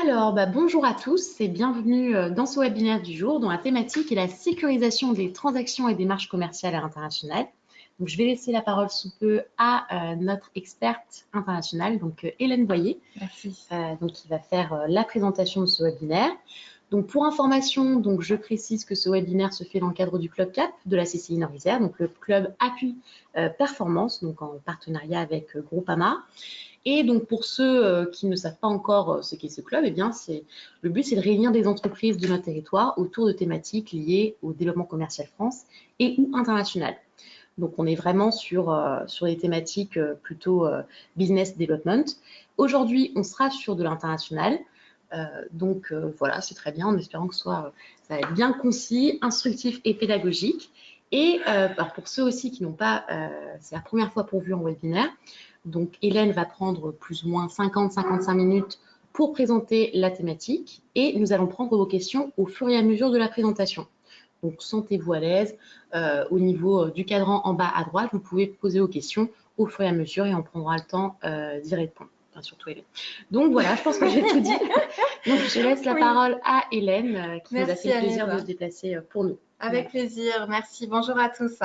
Alors, bonjour à tous et bienvenue dans ce webinaire du jour dont la thématique est la sécurisation des transactions et des marges commerciales à l'international. Donc, je vais laisser la parole sous peu à notre experte internationale, donc Hélène Boyer, qui va faire la présentation de ce webinaire. Donc, pour information, je précise que ce webinaire se fait dans le cadre du Club CAP de la CCI Nord-Isère, donc le club appui performance, donc en partenariat avec Groupama. Et donc, pour ceux qui ne savent pas encore ce qu'est ce club, le but, c'est de réunir des entreprises de notre territoire autour de thématiques liées au développement commercial France et ou international. Donc, on est vraiment sur des thématiques plutôt business development. Aujourd'hui, on sera sur de l'international. Voilà, c'est très bien, en espérant que ça va être bien concis, instructif et pédagogique. Et pour ceux aussi qui n'ont pas, c'est la première fois pour vous en webinaire, donc Hélène va prendre plus ou moins 50-55 minutes pour présenter la thématique et nous allons prendre vos questions au fur et à mesure de la présentation. Donc sentez-vous à l'aise. Au niveau du cadran en bas à droite, vous pouvez poser vos questions au fur et à mesure et on prendra le temps d'y répondre. Enfin, surtout Hélène. Donc voilà, je pense que j'ai tout dit. Donc je laisse la parole à Hélène qui nous a fait le plaisir de se déplacer pour nous. Avec plaisir, merci. Bonjour à tous.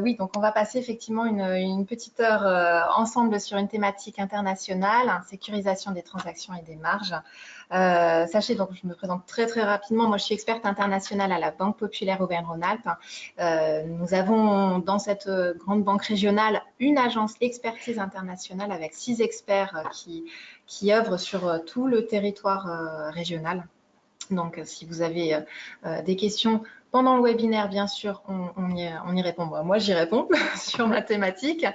Oui, donc on va passer effectivement une petite heure ensemble sur une thématique internationale, sécurisation des transactions et des marges. Sachez, donc je me présente très rapidement, moi je suis experte internationale à la Banque Populaire Auvergne-Rhône-Alpes. Nous avons dans cette grande banque régionale une agence expertise internationale avec 6 experts qui œuvrent sur tout le territoire régional. Donc, si vous avez des questions pendant le webinaire, bien sûr, on y répond. Moi, j'y réponds sur ma thématique.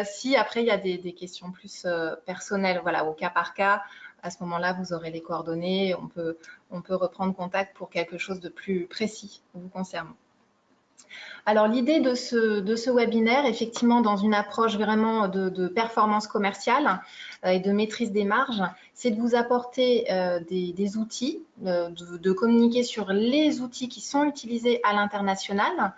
Si après, il y a des questions plus personnelles, voilà, au cas par cas, à ce moment-là, vous aurez les coordonnées. On peut reprendre contact pour quelque chose de plus précis vous concernant. Alors, l'idée de ce webinaire, effectivement, dans une approche vraiment de performance commerciale et de maîtrise des marges, c'est de vous apporter des outils, de communiquer sur les outils qui sont utilisés à l'international,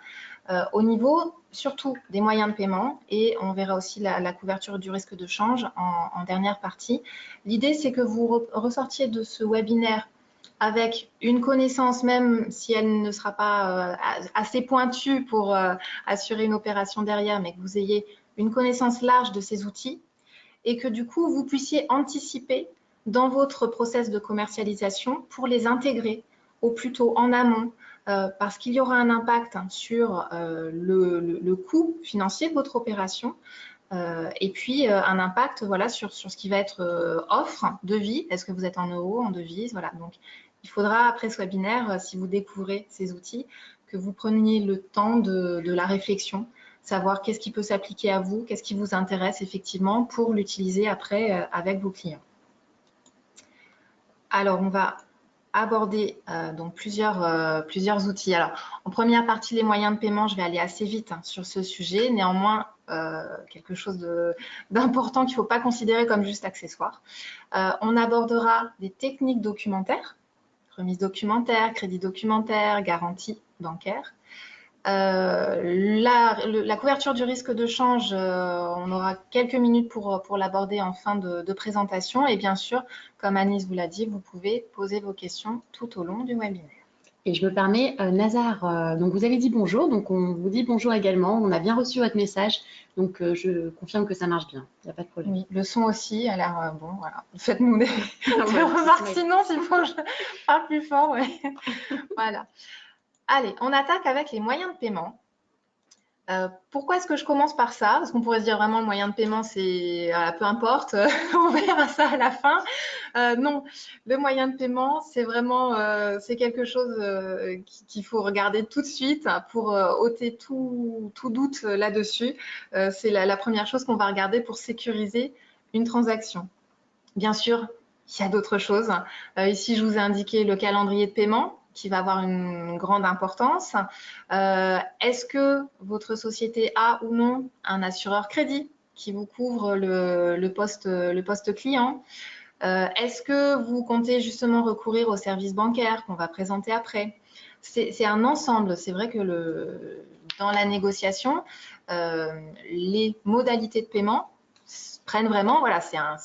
au niveau surtout des moyens de paiement, et on verra aussi la couverture du risque de change en dernière partie. L'idée, c'est que vous ressortiez de ce webinaire avec une connaissance, même si elle ne sera pas assez pointue pour assurer une opération derrière, mais que vous ayez une connaissance large de ces outils et que du coup, vous puissiez anticiper dans votre process de commercialisation pour les intégrer au plus tôt en amont, parce qu'il y aura un impact sur le coût financier de votre opération, et puis un impact voilà, sur ce qui va être offre, devis. Est-ce que vous êtes en euros, en devise, voilà. Donc, il faudra, après ce webinaire, si vous découvrez ces outils, que vous preniez le temps de la réflexion, savoir qu'est-ce qui peut s'appliquer à vous, qu'est-ce qui vous intéresse effectivement pour l'utiliser après avec vos clients. Alors, on va aborder donc plusieurs outils. Alors, en première partie, les moyens de paiement, je vais aller assez vite sur ce sujet. Néanmoins, quelque chose d'important qu'il ne faut pas considérer comme juste accessoire. On abordera des techniques documentaires, remise documentaire, crédit documentaire, garantie bancaire. La couverture du risque de change, on aura quelques minutes pour l'aborder en fin de présentation. Et bien sûr, comme Anis vous l'a dit, vous pouvez poser vos questions tout au long du webinaire. Et je me permets, Nazar, donc vous avez dit bonjour, donc on vous dit bonjour également. On a bien reçu votre message, donc je confirme que ça marche bien. Il n'y a pas de problème. Oui, le son aussi a l'air bon. Voilà. Faites-nous des remarques sinon, s'il faut que je parle plus fort. Ouais. Voilà. Allez, on attaque avec les moyens de paiement. Pourquoi est-ce que je commence par ça? Parce qu'on pourrait se dire vraiment le moyen de paiement, c'est peu importe, on verra ça à la fin. Non, le moyen de paiement, c'est vraiment c'est quelque chose qu'il faut regarder tout de suite pour ôter tout doute là-dessus. C'est la première chose qu'on va regarder pour sécuriser une transaction. Bien sûr, il y a d'autres choses. Ici, je vous ai indiqué le calendrier de paiement qui va avoir une grande importance. Est-ce que votre société a ou non un assureur crédit qui vous couvre le poste client? Est-ce que vous comptez justement recourir aux services bancaires qu'on va présenter après? C'est un ensemble. C'est vrai que dans la négociation, les modalités de paiement prennent vraiment, voilà, c'est un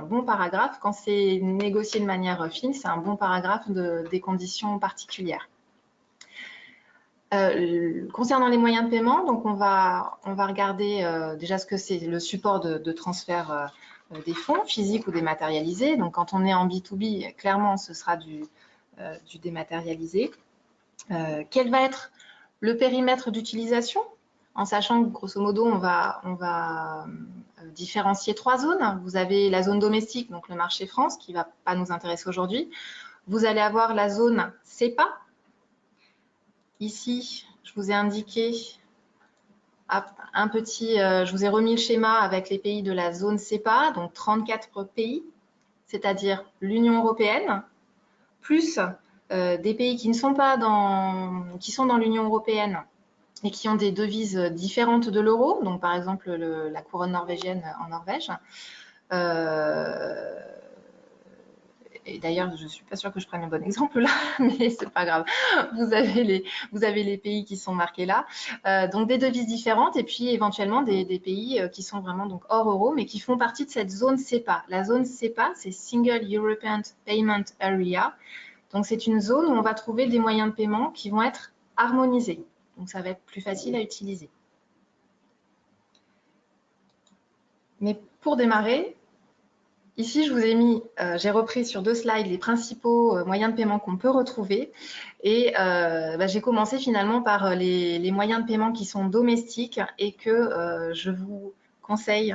bon paragraphe. Quand c'est négocié de manière fine, c'est un bon paragraphe des conditions particulières. Concernant les moyens de paiement, donc on va regarder déjà ce que c'est le support de transfert des fonds, physiques ou dématérialisés. Donc quand on est en B2B, clairement, ce sera du dématérialisé. Quel va être le périmètre d'utilisation? En sachant que, grosso modo, on va différencier 3 zones. Vous avez la zone domestique, donc le marché France, qui ne va pas nous intéresser aujourd'hui. Vous allez avoir la zone CEPA. Ici, je vous ai indiqué je vous ai remis le schéma avec les pays de la zone CEPA, donc 34 pays, c'est-à-dire l'Union européenne, plus des pays qui ne sont pas qui sont dans l'Union européenne et qui ont des devises différentes de l'euro, donc par exemple la couronne norvégienne en Norvège. Et d'ailleurs, je ne suis pas sûre que je prenne le bon exemple là, mais c'est pas grave. Vous avez les pays qui sont marqués là. Donc des devises différentes et puis éventuellement des pays qui sont vraiment donc hors euro, mais qui font partie de cette zone CEPA. La zone CEPA, c'est Single European Payment Area. Donc c'est une zone où on va trouver des moyens de paiement qui vont être harmonisés. Donc ça va être plus facile à utiliser. Mais pour démarrer, ici, je vous ai mis, j'ai repris sur 2 slides les principaux moyens de paiement qu'on peut retrouver. Et j'ai commencé finalement par les moyens de paiement qui sont domestiques et que je vous conseille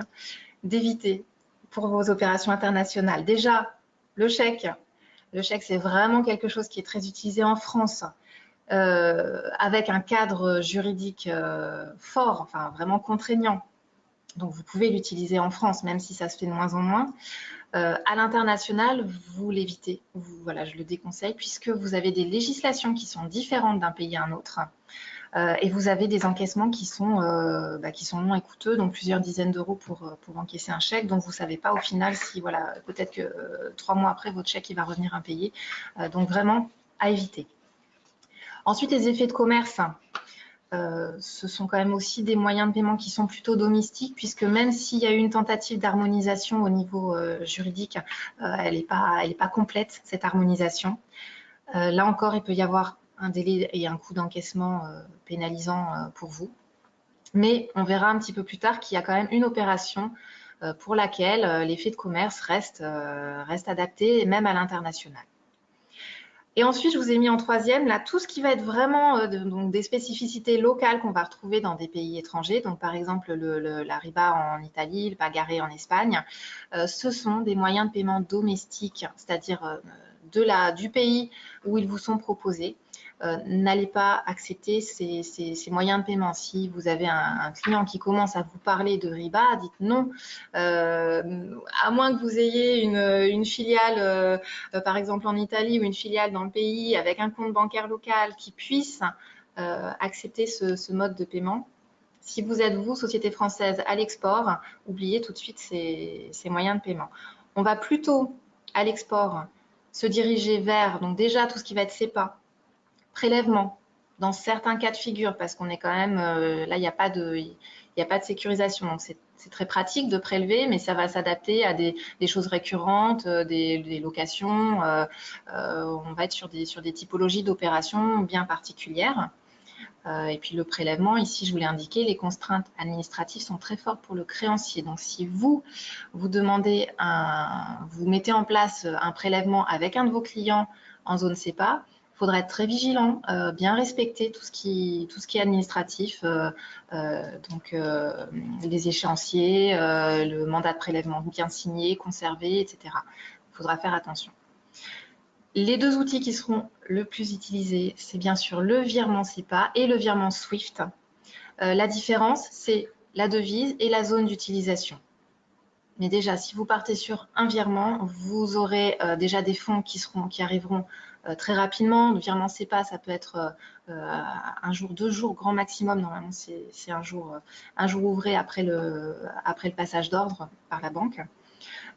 d'éviter pour vos opérations internationales. Déjà, le chèque. Le chèque, c'est vraiment quelque chose qui est très utilisé en France. Avec un cadre juridique fort, enfin vraiment contraignant. Donc, vous pouvez l'utiliser en France, même si ça se fait de moins en moins. À l'international, vous l'évitez. Voilà, je le déconseille, puisque vous avez des législations qui sont différentes d'un pays à un autre. Et vous avez des encaissements qui sont longs et coûteux, donc plusieurs dizaines d'euros pour encaisser un chèque. Donc, vous ne savez pas au final si, voilà, peut-être que 3 mois après, votre chèque il va revenir impayé. Donc, vraiment, à éviter. Ensuite, les effets de commerce. Ce sont quand même aussi des moyens de paiement qui sont plutôt domestiques, puisque même s'il y a eu une tentative d'harmonisation au niveau juridique, elle n'est pas complète, cette harmonisation. Là encore, il peut y avoir un délai et un coût d'encaissement pénalisant pour vous. Mais on verra un petit peu plus tard qu'il y a quand même une opération pour laquelle l'effet de commerce reste adapté, même à l'international. Et ensuite, je vous ai mis en troisième, là, tout ce qui va être vraiment donc des spécificités locales qu'on va retrouver dans des pays étrangers. Donc, par exemple, la riba en Italie, le pagaré en Espagne. Ce sont des moyens de paiement domestiques, c'est-à-dire du pays où ils vous sont proposés. N'allez pas accepter ces moyens de paiement. Si vous avez un client qui commence à vous parler de riba, dites non. À moins que vous ayez une filiale, par exemple en Italie, ou une filiale dans le pays avec un compte bancaire local qui puisse accepter ce mode de paiement. Si vous êtes, vous, société française, à l'export, oubliez tout de suite ces moyens de paiement. On va plutôt, à l'export, se diriger vers, donc déjà, tout ce qui va être CEPA, prélèvement, dans certains cas de figure, parce qu'on est quand même, là, il n'y a pas de sécurisation, donc c'est très pratique de prélever, mais ça va s'adapter à des choses récurrentes, des locations, on va être sur des typologies d'opérations bien particulières. Et puis le prélèvement, ici je vous l'ai indiqué, les contraintes administratives sont très fortes pour le créancier. Donc si vous demandez vous mettez en place un prélèvement avec un de vos clients en zone CEPA, il faudra être très vigilant, bien respecter tout ce qui est administratif, donc les échéanciers, le mandat de prélèvement bien signé, conservé, etc. Il faudra faire attention. Les 2 outils qui seront le plus utilisés, c'est bien sûr le virement CEPA et le virement SWIFT. La différence, c'est la devise et la zone d'utilisation. Mais déjà, si vous partez sur un virement, vous aurez déjà des fonds qui arriveront très rapidement. Le virement CEPA, ça peut être 1 jour, 2 jours, grand maximum. Normalement, c'est un jour ouvré après le passage d'ordre par la banque.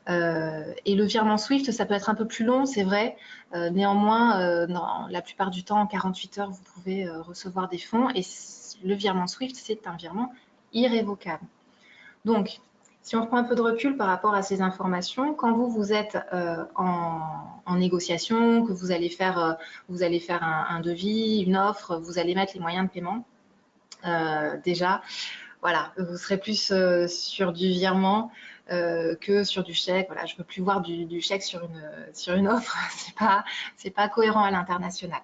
Et le virement SWIFT, ça peut être un peu plus long, c'est vrai. Néanmoins, la plupart du temps, en 48 heures, vous pouvez recevoir des fonds. Et le virement SWIFT, c'est un virement irrévocable. Donc, Si on reprend un peu de recul par rapport à ces informations, quand vous êtes en négociation, que vous allez faire un devis, une offre, vous allez mettre les moyens de paiement, déjà, voilà, vous serez plus sur du virement que sur du chèque. Voilà, je ne veux plus voir du chèque sur une offre, c'est pas cohérent à l'international.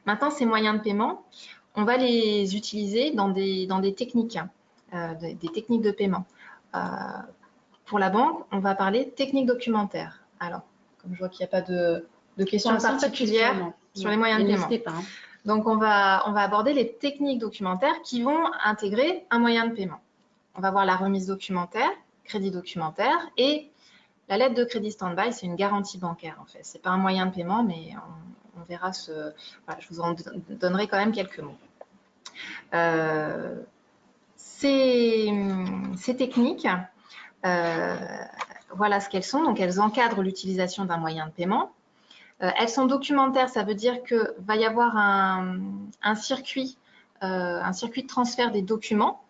Maintenant, ces moyens de paiement, on va les utiliser dans des techniques, des techniques de paiement. Pour la banque, on va parler technique documentaire. Alors, comme je vois qu'il n'y a pas de questions particulières sur les moyens de paiement. N'hésitez pas. Hein. Donc, on va aborder les techniques documentaires qui vont intégrer un moyen de paiement. On va voir la remise documentaire, crédit documentaire et la lettre de crédit stand-by, c'est une garantie bancaire en fait. Ce n'est pas un moyen de paiement, mais on verra voilà, je vous en donnerai quand même quelques mots. Ces techniques, voilà ce qu'elles sont. Donc, elles encadrent l'utilisation d'un moyen de paiement. Elles sont documentaires, ça veut dire qu'il va y avoir un circuit de transfert des documents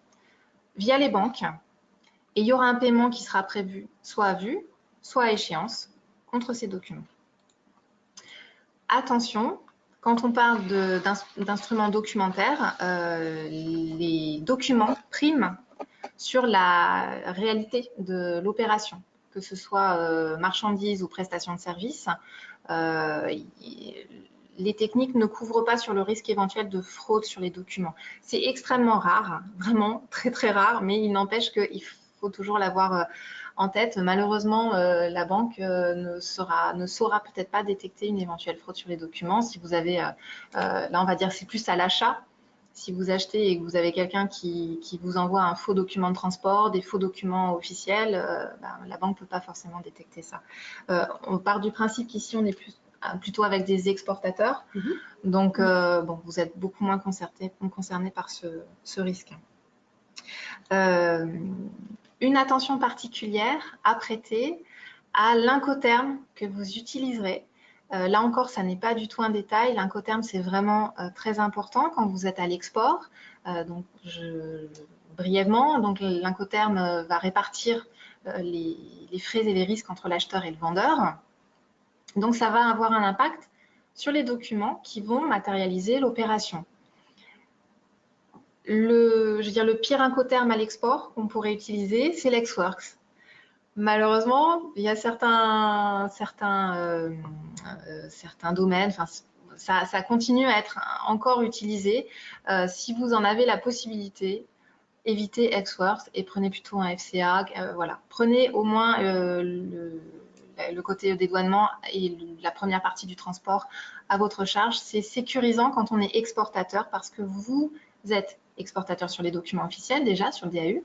via les banques. Et il y aura un paiement qui sera prévu soit à vue, soit à échéance contre ces documents. Attention, quand on parle d'instruments documentaires, les documents priment sur la réalité de l'opération, que ce soit marchandises ou prestations de services. Les techniques ne couvrent pas sur le risque éventuel de fraude sur les documents. C'est extrêmement rare, vraiment très très rare, mais il n'empêche qu'il faut toujours l'avoir en tête. Malheureusement, la banque ne saura peut-être pas détecter une éventuelle fraude sur les documents. Si vous avez, là on va dire c'est plus à l'achat, si vous achetez et que vous avez quelqu'un qui vous envoie un faux document de transport, des faux documents officiels, la banque ne peut pas forcément détecter ça. On part du principe qu'ici on est plutôt avec des exportateurs, donc bon, vous êtes beaucoup moins concernés par ce risque. Une attention particulière à prêter à l'incoterm que vous utiliserez. Là encore, ça n'est pas du tout un détail. L'incoterm, c'est vraiment très important quand vous êtes à l'export. Donc, brièvement, donc l'incoterm va répartir les frais et les risques entre l'acheteur et le vendeur. Donc, ça va avoir un impact sur les documents qui vont matérialiser l'opération. Le pire incoterm à l'export qu'on pourrait utiliser, c'est l'Exworks. Malheureusement, il y a certains domaines, enfin, ça continue à être encore utilisé. Si vous en avez la possibilité, évitez Exworks et prenez plutôt un FCA. Voilà. Prenez au moins le côté dédouanement et la première partie du transport à votre charge. C'est sécurisant quand on est exportateur parce que vous êtes exportateur sur les documents officiels déjà, sur le DAU,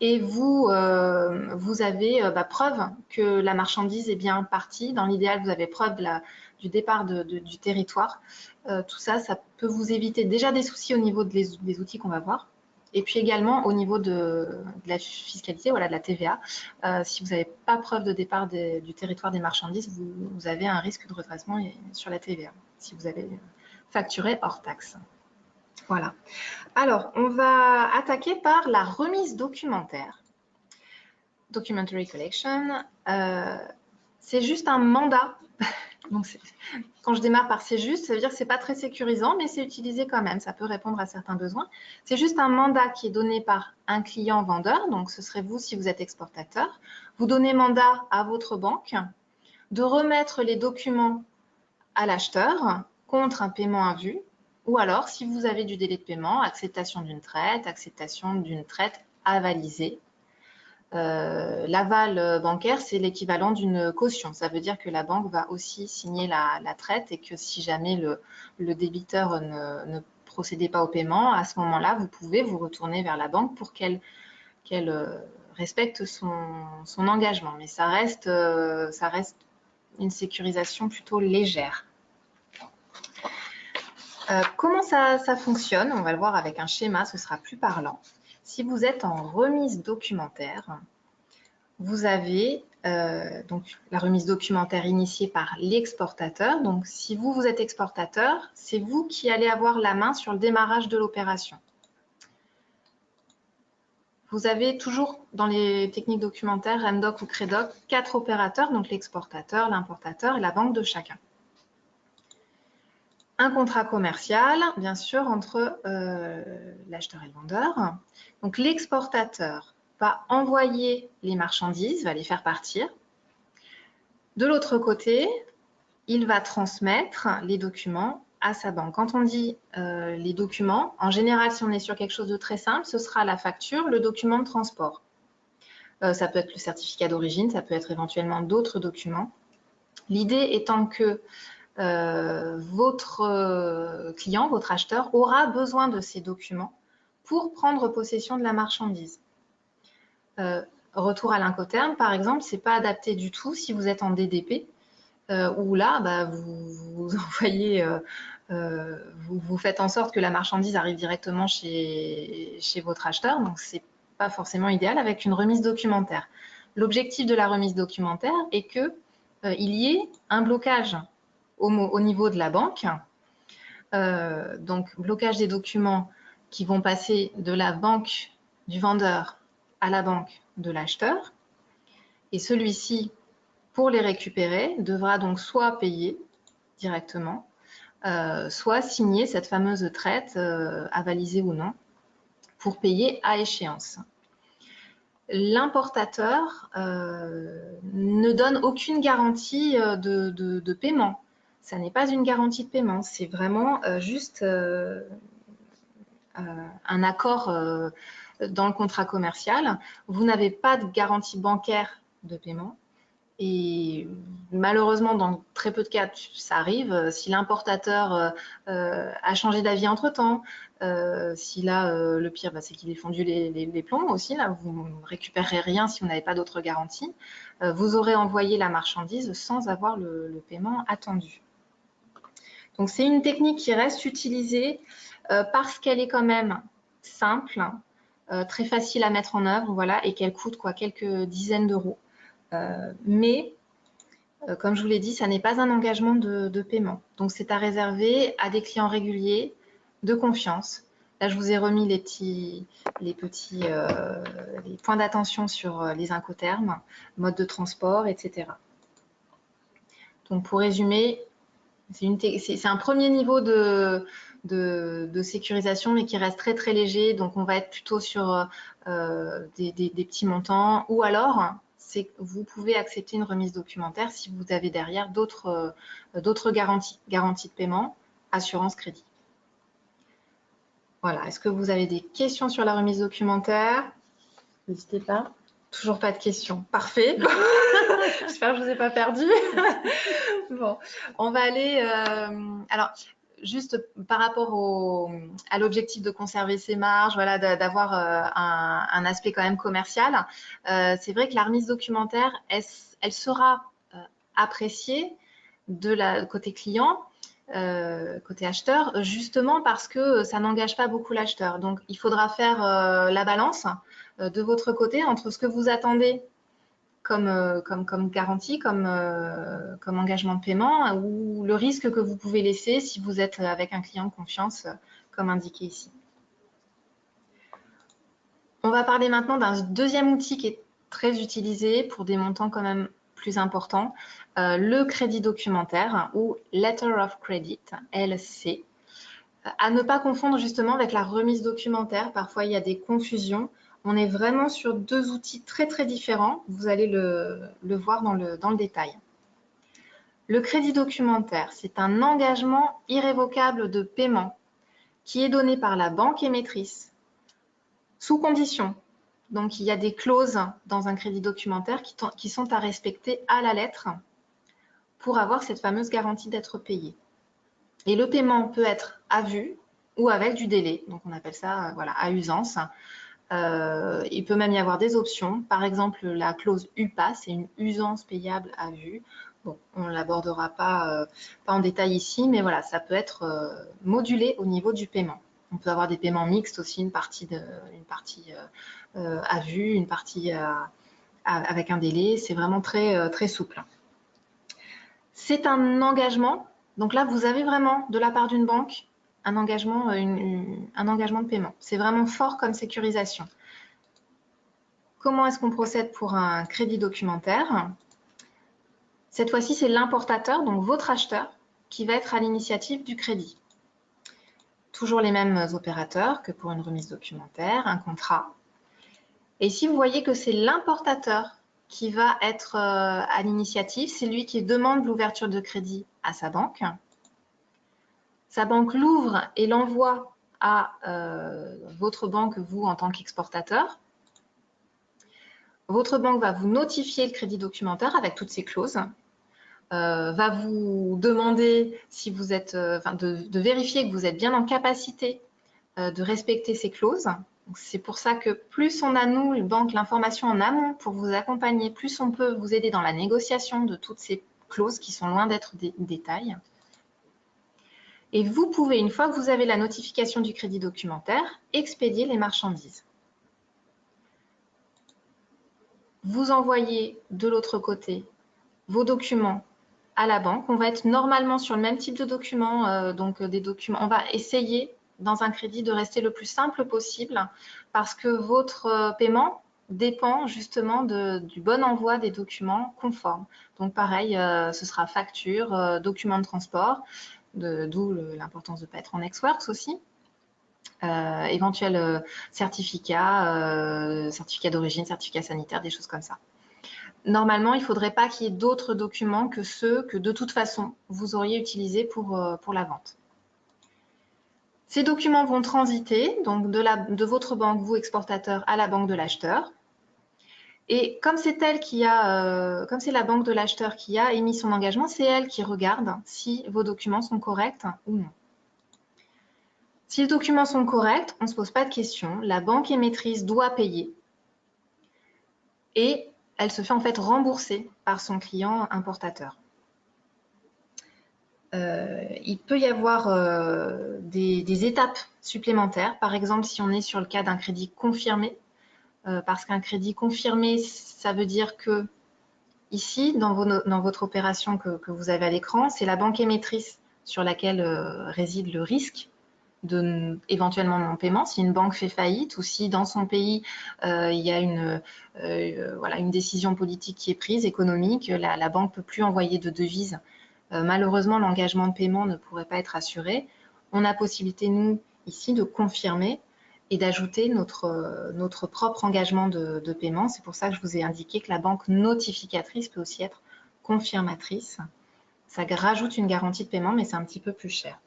et vous avez preuve que la marchandise est bien partie. Dans l'idéal, vous avez preuve du départ du territoire. Tout ça, ça peut vous éviter déjà des soucis au niveau des outils qu'on va voir. Et puis également au niveau de la fiscalité, voilà, de la TVA. Si vous n'avez pas preuve de départ du territoire des marchandises, vous avez un risque de redressement sur la TVA, si vous avez facturé hors taxe. Voilà. Alors, on va attaquer par la remise documentaire. Documentary Collection. C'est juste un mandat. Donc, quand je démarre par c'est juste, ça veut dire que ce n'est pas très sécurisant, mais c'est utilisé quand même. Ça peut répondre à certains besoins. C'est juste un mandat qui est donné par un client vendeur. Donc, ce serait vous si vous êtes exportateur. Vous donnez mandat à votre banque de remettre les documents à l'acheteur contre un paiement à vue. Ou alors, si vous avez du délai de paiement, acceptation d'une traite avalisée. L'aval bancaire, c'est l'équivalent d'une caution. Ça veut dire que la banque va aussi signer la traite et que si jamais le débiteur ne procédait pas au paiement, à ce moment-là, vous pouvez vous retourner vers la banque pour qu'elle respecte son engagement. Mais ça reste une sécurisation plutôt légère. Comment ça fonctionne? On va le voir avec un schéma, ce sera plus parlant. Si vous êtes en remise documentaire, vous avez donc la remise documentaire initiée par l'exportateur. Donc, si vous êtes exportateur, c'est vous qui allez avoir la main sur le démarrage de l'opération. vous avez toujours dans les techniques documentaires, REMDoc ou CREDoc, 4 opérateurs, donc l'exportateur, l'importateur et la banque de chacun. Un contrat commercial, bien sûr, entre l'acheteur et le vendeur. Donc l'exportateur va envoyer les marchandises, va les faire partir. De l'autre côté, il va transmettre les documents à sa banque. Quand on dit les documents, en général, si on est sur quelque chose de très simple, ce sera la facture, le document de transport. Ça peut être le certificat d'origine, ça peut être éventuellement d'autres documents. L'idée étant que votre client, votre acheteur, aura besoin de ces documents pour prendre possession de la marchandise. Retour à l'Incoterm, par exemple, ce n'est pas adapté du tout si vous êtes en DDP, où là, vous envoyez, vous faites en sorte que la marchandise arrive directement chez votre acheteur, donc ce n'est pas forcément idéal avec une remise documentaire. L'objectif de la remise documentaire est qu'il y ait un blocage au niveau de la banque, donc blocage des documents qui vont passer de la banque du vendeur à la banque de l'acheteur, et celui-ci, pour les récupérer, devra donc soit payer directement, soit signer cette fameuse traite, avalisée ou non, pour payer à échéance. L'importateur ne donne aucune garantie de paiement. Ça n'est pas une garantie de paiement, c'est vraiment juste un accord dans le contrat commercial. Vous n'avez pas de garantie bancaire de paiement. Et malheureusement, dans très peu de cas, ça arrive. Si l'importateur a changé d'avis entre-temps, si là, le pire, c'est qu'il ait fondu les plombs aussi, là, vous ne récupérez rien si vous n'avez pas d'autre garantie, vous aurez envoyé la marchandise sans avoir le paiement attendu. Donc, c'est une technique qui reste utilisée parce qu'elle est quand même simple, très facile à mettre en œuvre, voilà, et qu'elle coûte quelques dizaines d'euros. Mais, comme je vous l'ai dit, ça n'est pas un engagement de paiement. Donc, c'est à réserver à des clients réguliers, de confiance. Là, je vous ai remis les points d'attention sur les incoterms, mode de transport, etc. Donc, pour résumer, c'est un premier niveau de sécurisation, mais qui reste très, très léger. Donc, on va être plutôt sur des petits montants, ou alors vous pouvez accepter une remise documentaire si vous avez derrière d'autres garanties de paiement, assurance, crédit. Voilà. Est-ce que vous avez des questions sur la remise documentaire? N'hésitez pas. Toujours pas de questions. Parfait. J'espère que je ne vous ai pas perdu. Bon, on va aller... alors, juste par rapport à l'objectif de conserver ses marges, voilà, d'avoir un aspect quand même commercial, c'est vrai que la remise documentaire, elle sera appréciée côté client, côté acheteur, justement parce que ça n'engage pas beaucoup l'acheteur. Donc, il faudra faire la balance de votre côté entre ce que vous attendez comme garantie, comme engagement de paiement, ou le risque que vous pouvez laisser si vous êtes avec un client de confiance, comme indiqué ici. On va parler maintenant d'un deuxième outil qui est très utilisé pour des montants quand même plus importants, le crédit documentaire ou Letter of Credit, LC. À ne pas confondre justement avec la remise documentaire. Parfois, il y a des confusions. On est vraiment sur deux outils très, très différents. Vous allez le voir dans le détail. Le crédit documentaire, c'est un engagement irrévocable de paiement qui est donné par la banque émettrice sous condition. Donc, il y a des clauses dans un crédit documentaire qui sont à respecter à la lettre pour avoir cette fameuse garantie d'être payé. Et le paiement peut être à vue ou avec du délai. Donc, on appelle ça à usance. Il peut même y avoir des options. Par exemple, la clause UPA, c'est une usance payable à vue. Bon, on ne l'abordera pas en détail ici, mais voilà, ça peut être modulé au niveau du paiement. On peut avoir des paiements mixtes aussi, une partie à vue, une partie avec un délai. C'est vraiment très, très souple. C'est un engagement. Donc là, vous avez vraiment, de la part d'une banque, un engagement de paiement. C'est vraiment fort comme sécurisation. comment est-ce qu'on procède pour un crédit documentaire? Cette fois-ci, c'est l'importateur, donc votre acheteur, qui va être à l'initiative du crédit. Toujours les mêmes opérateurs que pour une remise documentaire, un contrat. Et ici, vous voyez que c'est l'importateur qui va être à l'initiative, c'est lui qui demande l'ouverture de crédit à sa banque. Sa banque l'ouvre et l'envoie à votre banque, vous, en tant qu'exportateur. Votre banque va vous notifier le crédit documentaire avec toutes ces clauses, va vous demander si vous êtes, de vérifier que vous êtes bien en capacité de respecter ces clauses. C'est pour ça que plus on a, nous, les banques, l'information en amont pour vous accompagner, plus on peut vous aider dans la négociation de toutes ces clauses qui sont loin d'être des détails. Et vous pouvez, une fois que vous avez la notification du crédit documentaire, expédier les marchandises. Vous envoyez de l'autre côté vos documents à la banque. On va être normalement sur le même type de documents, donc des documents. On va essayer dans un crédit de rester le plus simple possible parce que votre paiement dépend justement du bon envoi des documents conformes. Donc pareil, ce sera facture, document de transport, d'où l'importance de ne pas être en ex-works aussi. Éventuel certificat, certificat d'origine, certificat sanitaire, des choses comme ça. Normalement, il ne faudrait pas qu'il y ait d'autres documents que ceux que de toute façon vous auriez utilisés pour la vente. Ces documents vont transiter donc de votre banque, vous exportateur, à la banque de l'acheteur. Et comme c'est comme c'est la banque de l'acheteur qui a émis son engagement, c'est elle qui regarde si vos documents sont corrects ou non. Si les documents sont corrects, on ne se pose pas de questions. La banque émettrice doit payer et elle se fait en fait rembourser par son client importateur. Il peut y avoir des étapes supplémentaires. Par exemple, si on est sur le cas d'un crédit confirmé, parce qu'un crédit confirmé, ça veut dire que ici, dans votre opération que vous avez à l'écran, c'est la banque émettrice sur laquelle réside le risque de éventuellement non-paiement, si une banque fait faillite ou si dans son pays il y a une décision politique qui est prise, économique, la banque ne peut plus envoyer de devises. Malheureusement, l'engagement de paiement ne pourrait pas être assuré. On a possibilité, nous, ici, de confirmer et d'ajouter notre propre engagement de paiement. C'est pour ça que je vous ai indiqué que la banque notificatrice peut aussi être confirmatrice. Ça rajoute une garantie de paiement, mais c'est un petit peu plus cher.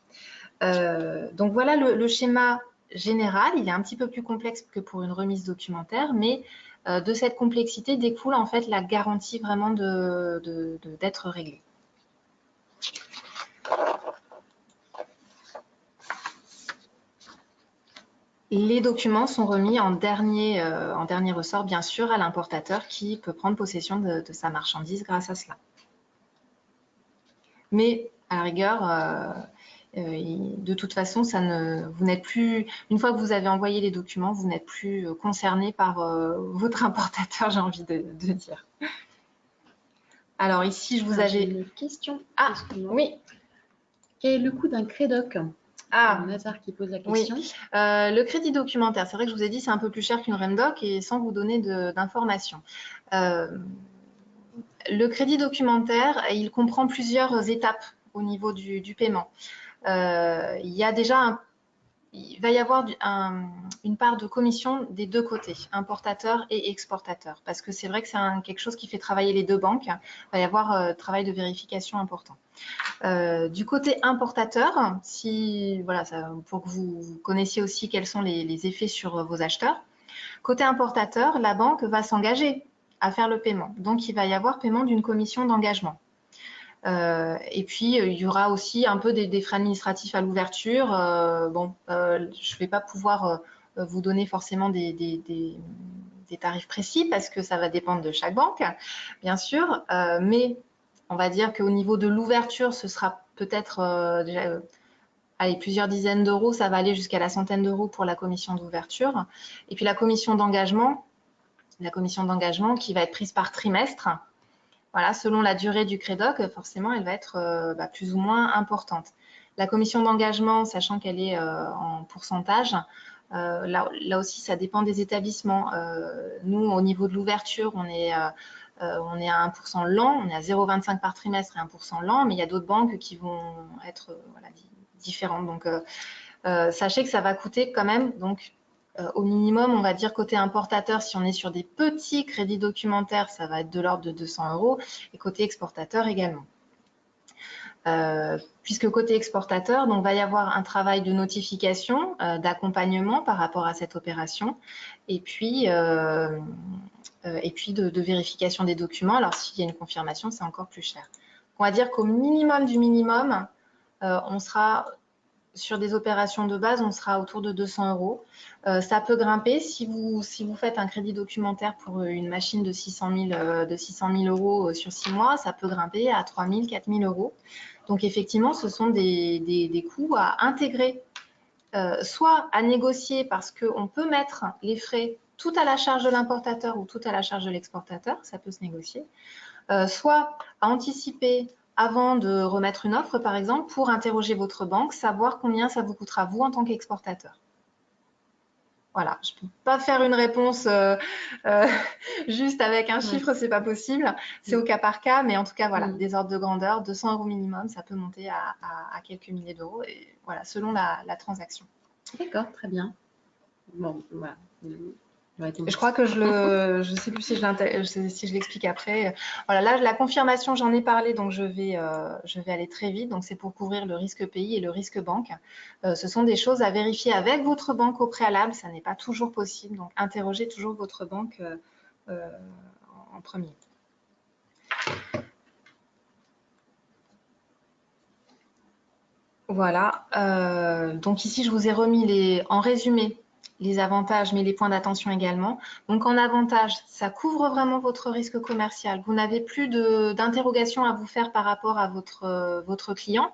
Donc voilà le schéma général. Il est un petit peu plus complexe que pour une remise documentaire, mais de cette complexité découle en fait la garantie vraiment d'être réglée. Les documents sont remis en dernier ressort, bien sûr, à l'importateur qui peut prendre possession de sa marchandise grâce à cela. Mais à la rigueur, de toute façon, vous n'êtes plus, une fois que vous avez envoyé les documents, vous n'êtes plus concerné par votre importateur, j'ai envie de dire. Alors ici, je vous avais une question. Ah, oui. Quel est le coût d'un crédoc? Nazar qui pose la question. Oui. Le crédit documentaire, c'est vrai que je vous ai dit, c'est un peu plus cher qu'une REMDOC et sans vous donner d'informations. Le crédit documentaire, il comprend plusieurs étapes au niveau du paiement. Il va y avoir une part de commission des deux côtés, importateur et exportateur, parce que c'est vrai que c'est quelque chose qui fait travailler les deux banques. Il va y avoir un travail de vérification important. Du côté importateur, pour que vous connaissiez aussi quels sont les effets sur vos acheteurs, côté importateur, la banque va s'engager à faire le paiement. Donc, il va y avoir paiement d'une commission d'engagement. Et puis, il y aura aussi un peu des frais administratifs à l'ouverture. Je ne vais pas pouvoir vous donner forcément des tarifs précis parce que ça va dépendre de chaque banque, bien sûr. Mais on va dire qu'au niveau de l'ouverture, ce sera peut-être déjà plusieurs dizaines d'euros. Ça va aller jusqu'à la centaine d'euros pour la commission d'ouverture. Et puis, la commission d'engagement qui va être prise par trimestre. Voilà, selon la durée du crédoc, forcément, elle va être plus ou moins importante. La commission d'engagement, sachant qu'elle est en pourcentage, Là aussi, ça dépend des établissements. Nous, au niveau de l'ouverture, on est à 1% lent, on est à 0,25 par trimestre et 1% lent, mais il y a d'autres banques qui vont être différentes. Donc, sachez que ça va coûter quand même, donc, au minimum, on va dire côté importateur, si on est sur des petits crédits documentaires, ça va être de l'ordre de 200 €, et côté exportateur également. Puisque côté exportateur, donc, va y avoir un travail de notification, d'accompagnement par rapport à cette opération, et puis de vérification des documents. Alors, s'il y a une confirmation, c'est encore plus cher. On va dire qu'au minimum du minimum, on sera sur des opérations de base, on sera autour de 200 €. Ça peut grimper si vous faites un crédit documentaire pour une machine de 600 000 € sur 6 mois, ça peut grimper à 3 000, 4 000 €. Donc, effectivement, ce sont des coûts à intégrer, soit à négocier parce qu'on peut mettre les frais tout à la charge de l'importateur ou tout à la charge de l'exportateur, ça peut se négocier, soit à anticiper avant de remettre une offre, par exemple, pour interroger votre banque, savoir combien ça vous coûtera, vous, en tant qu'exportateur. Voilà, je ne peux pas faire une réponse juste avec un chiffre, c'est pas possible. C'est au cas par cas, mais en tout cas, voilà, des ordres de grandeur, 200 € minimum, ça peut monter à quelques milliers d'euros, et voilà, selon la transaction. D'accord, très bien. Bon, voilà. Je crois que je sais plus si je l'explique après. Voilà, là, la confirmation, j'en ai parlé, donc je vais aller très vite. Donc, c'est pour couvrir le risque pays et le risque banque. Ce sont des choses à vérifier avec votre banque au préalable. Ça n'est pas toujours possible. Donc, interrogez toujours votre banque en premier. Voilà. Donc, ici, je vous ai remis en résumé les avantages, mais les points d'attention également. Donc, en avantage, ça couvre vraiment votre risque commercial. Vous n'avez plus d'interrogation à vous faire par rapport à votre client.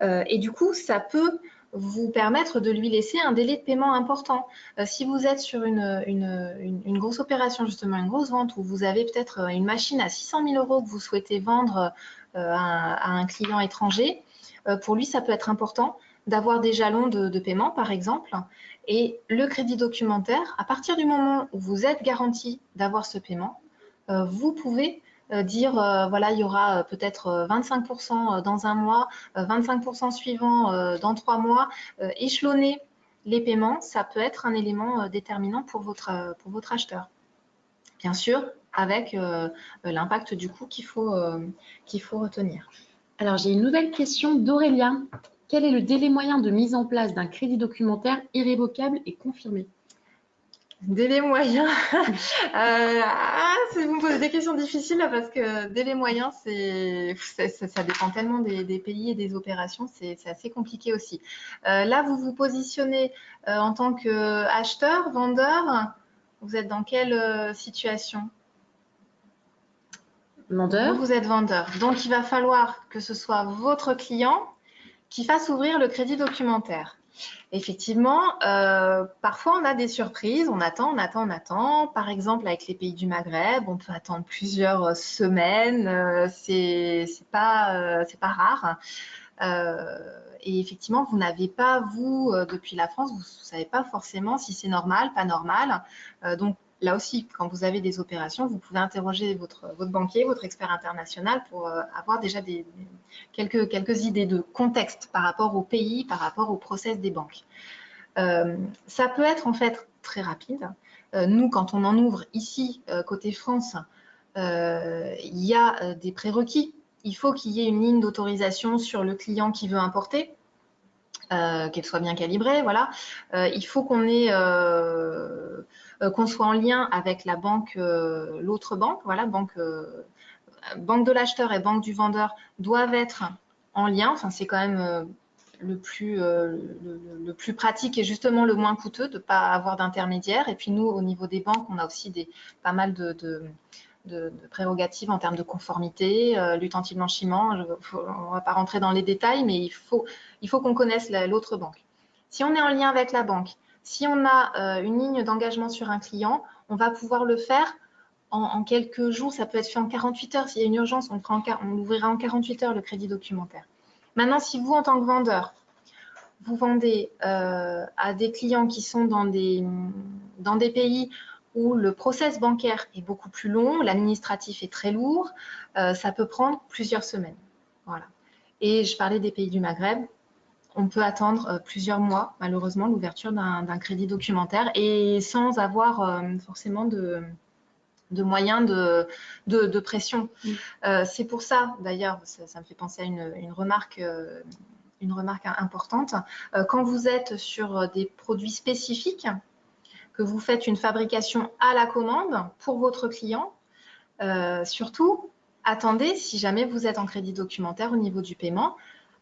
Et du coup, ça peut vous permettre de lui laisser un délai de paiement important. Si vous êtes sur une grosse opération, justement, une grosse vente, où vous avez peut-être une machine à 600 000 € que vous souhaitez vendre à un client étranger, pour lui, ça peut être important d'avoir des jalons de paiement, par exemple. Et le crédit documentaire, à partir du moment où vous êtes garanti d'avoir ce paiement, vous pouvez dire, voilà, il y aura peut-être 25% dans un mois, 25% suivant dans 3 mois, échelonner les paiements, ça peut être un élément déterminant pour votre acheteur. Bien sûr, avec l'impact du coût qu'il faut retenir. Alors, j'ai une nouvelle question d'Aurélia. Quel est le délai moyen de mise en place d'un crédit documentaire irrévocable et confirmé? Délai moyen, vous me posez des questions difficiles là, parce que délai moyen, ça dépend tellement des pays et des opérations, c'est assez compliqué aussi. Là, vous vous positionnez en tant qu'acheteur, vendeur, vous êtes dans quelle situation? Vendeur. Vous êtes vendeur, donc il va falloir que ce soit votre client qui fasse ouvrir le crédit documentaire. Effectivement, parfois on a des surprises, on attend. Par exemple, avec les pays du Maghreb, on peut attendre plusieurs semaines, c'est pas rare. Et effectivement, vous n'avez pas, vous, depuis la France, vous ne savez pas forcément si c'est normal, pas normal. Donc, là aussi, quand vous avez des opérations, vous pouvez interroger votre banquier, votre expert international pour avoir déjà quelques idées de contexte par rapport au pays, par rapport au process des banques. Ça peut être en fait très rapide. Nous, quand on en ouvre ici, côté France, il y a des prérequis. Il faut qu'il y ait une ligne d'autorisation sur le client qui veut importer, qu'elle soit bien calibrée, voilà. Il faut qu'on soit en lien avec la banque, l'autre banque, voilà, banque de l'acheteur et banque du vendeur doivent être en lien. Enfin, c'est quand même le plus pratique et justement le moins coûteux de ne pas avoir d'intermédiaire. Et puis nous, au niveau des banques, on a aussi pas mal de prérogatives en termes de conformité, lutte anti-blanchiment. On ne va pas rentrer dans les détails, mais il faut qu'on connaisse l'autre banque. Si on est en lien avec la banque, si on a une ligne d'engagement sur un client, on va pouvoir le faire en quelques jours. Ça peut être fait en 48 heures. S'il y a une urgence, on l'ouvrira en 48 heures, le crédit documentaire. Maintenant, si vous, en tant que vendeur, vous vendez à des clients qui sont dans des pays où le process bancaire est beaucoup plus long, l'administratif est très lourd, ça peut prendre plusieurs semaines. Voilà. Et je parlais des pays du Maghreb, on peut attendre plusieurs mois, malheureusement, l'ouverture d'un crédit documentaire et sans avoir forcément de moyens de pression. C'est pour ça, d'ailleurs, ça me fait penser à une remarque importante. Quand vous êtes sur des produits spécifiques, que vous faites une fabrication à la commande pour votre client, surtout, attendez, si jamais vous êtes en crédit documentaire au niveau du paiement,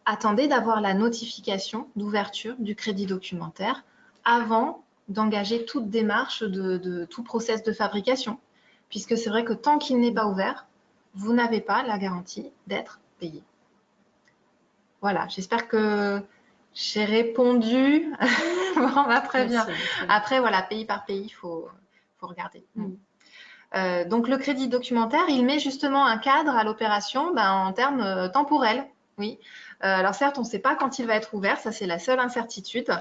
attendez d'avoir la notification d'ouverture du crédit documentaire avant d'engager toute démarche de tout process de fabrication. Puisque c'est vrai que tant qu'il n'est pas ouvert, vous n'avez pas la garantie d'être payé. Voilà, j'espère que j'ai répondu. Bon, bah, très bien. Après, voilà, pays par pays, il faut regarder. Donc, le crédit documentaire, il met justement un cadre à l'opération en termes temporels. Oui. Alors, certes, on ne sait pas quand il va être ouvert. Ça, c'est la seule incertitude.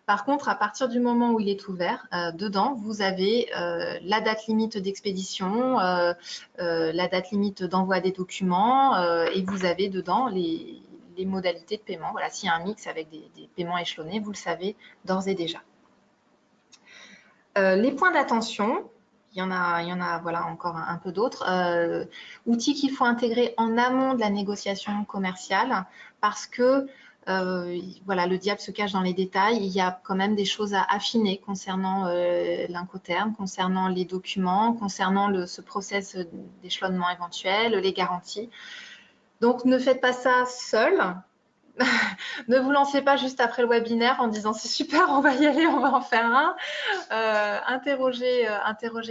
Par contre, à partir du moment où il est ouvert, dedans, vous avez la date limite d'expédition, la date limite d'envoi des documents et vous avez dedans les modalités de paiement. Voilà, s'il y a un mix avec des paiements échelonnés, vous le savez d'ores et déjà. Les points d'attention, il y en a voilà, encore un peu d'autres. Outils qu'il faut intégrer en amont de la négociation commerciale parce que voilà, le diable se cache dans les détails. Il y a quand même des choses à affiner concernant l'Incoterm, concernant les documents, concernant ce process d'échelonnement éventuel, les garanties. Donc, ne faites pas ça seul. Ne vous lancez pas juste après le webinaire en disant c'est super, on va y aller, on va en faire un. Interrogez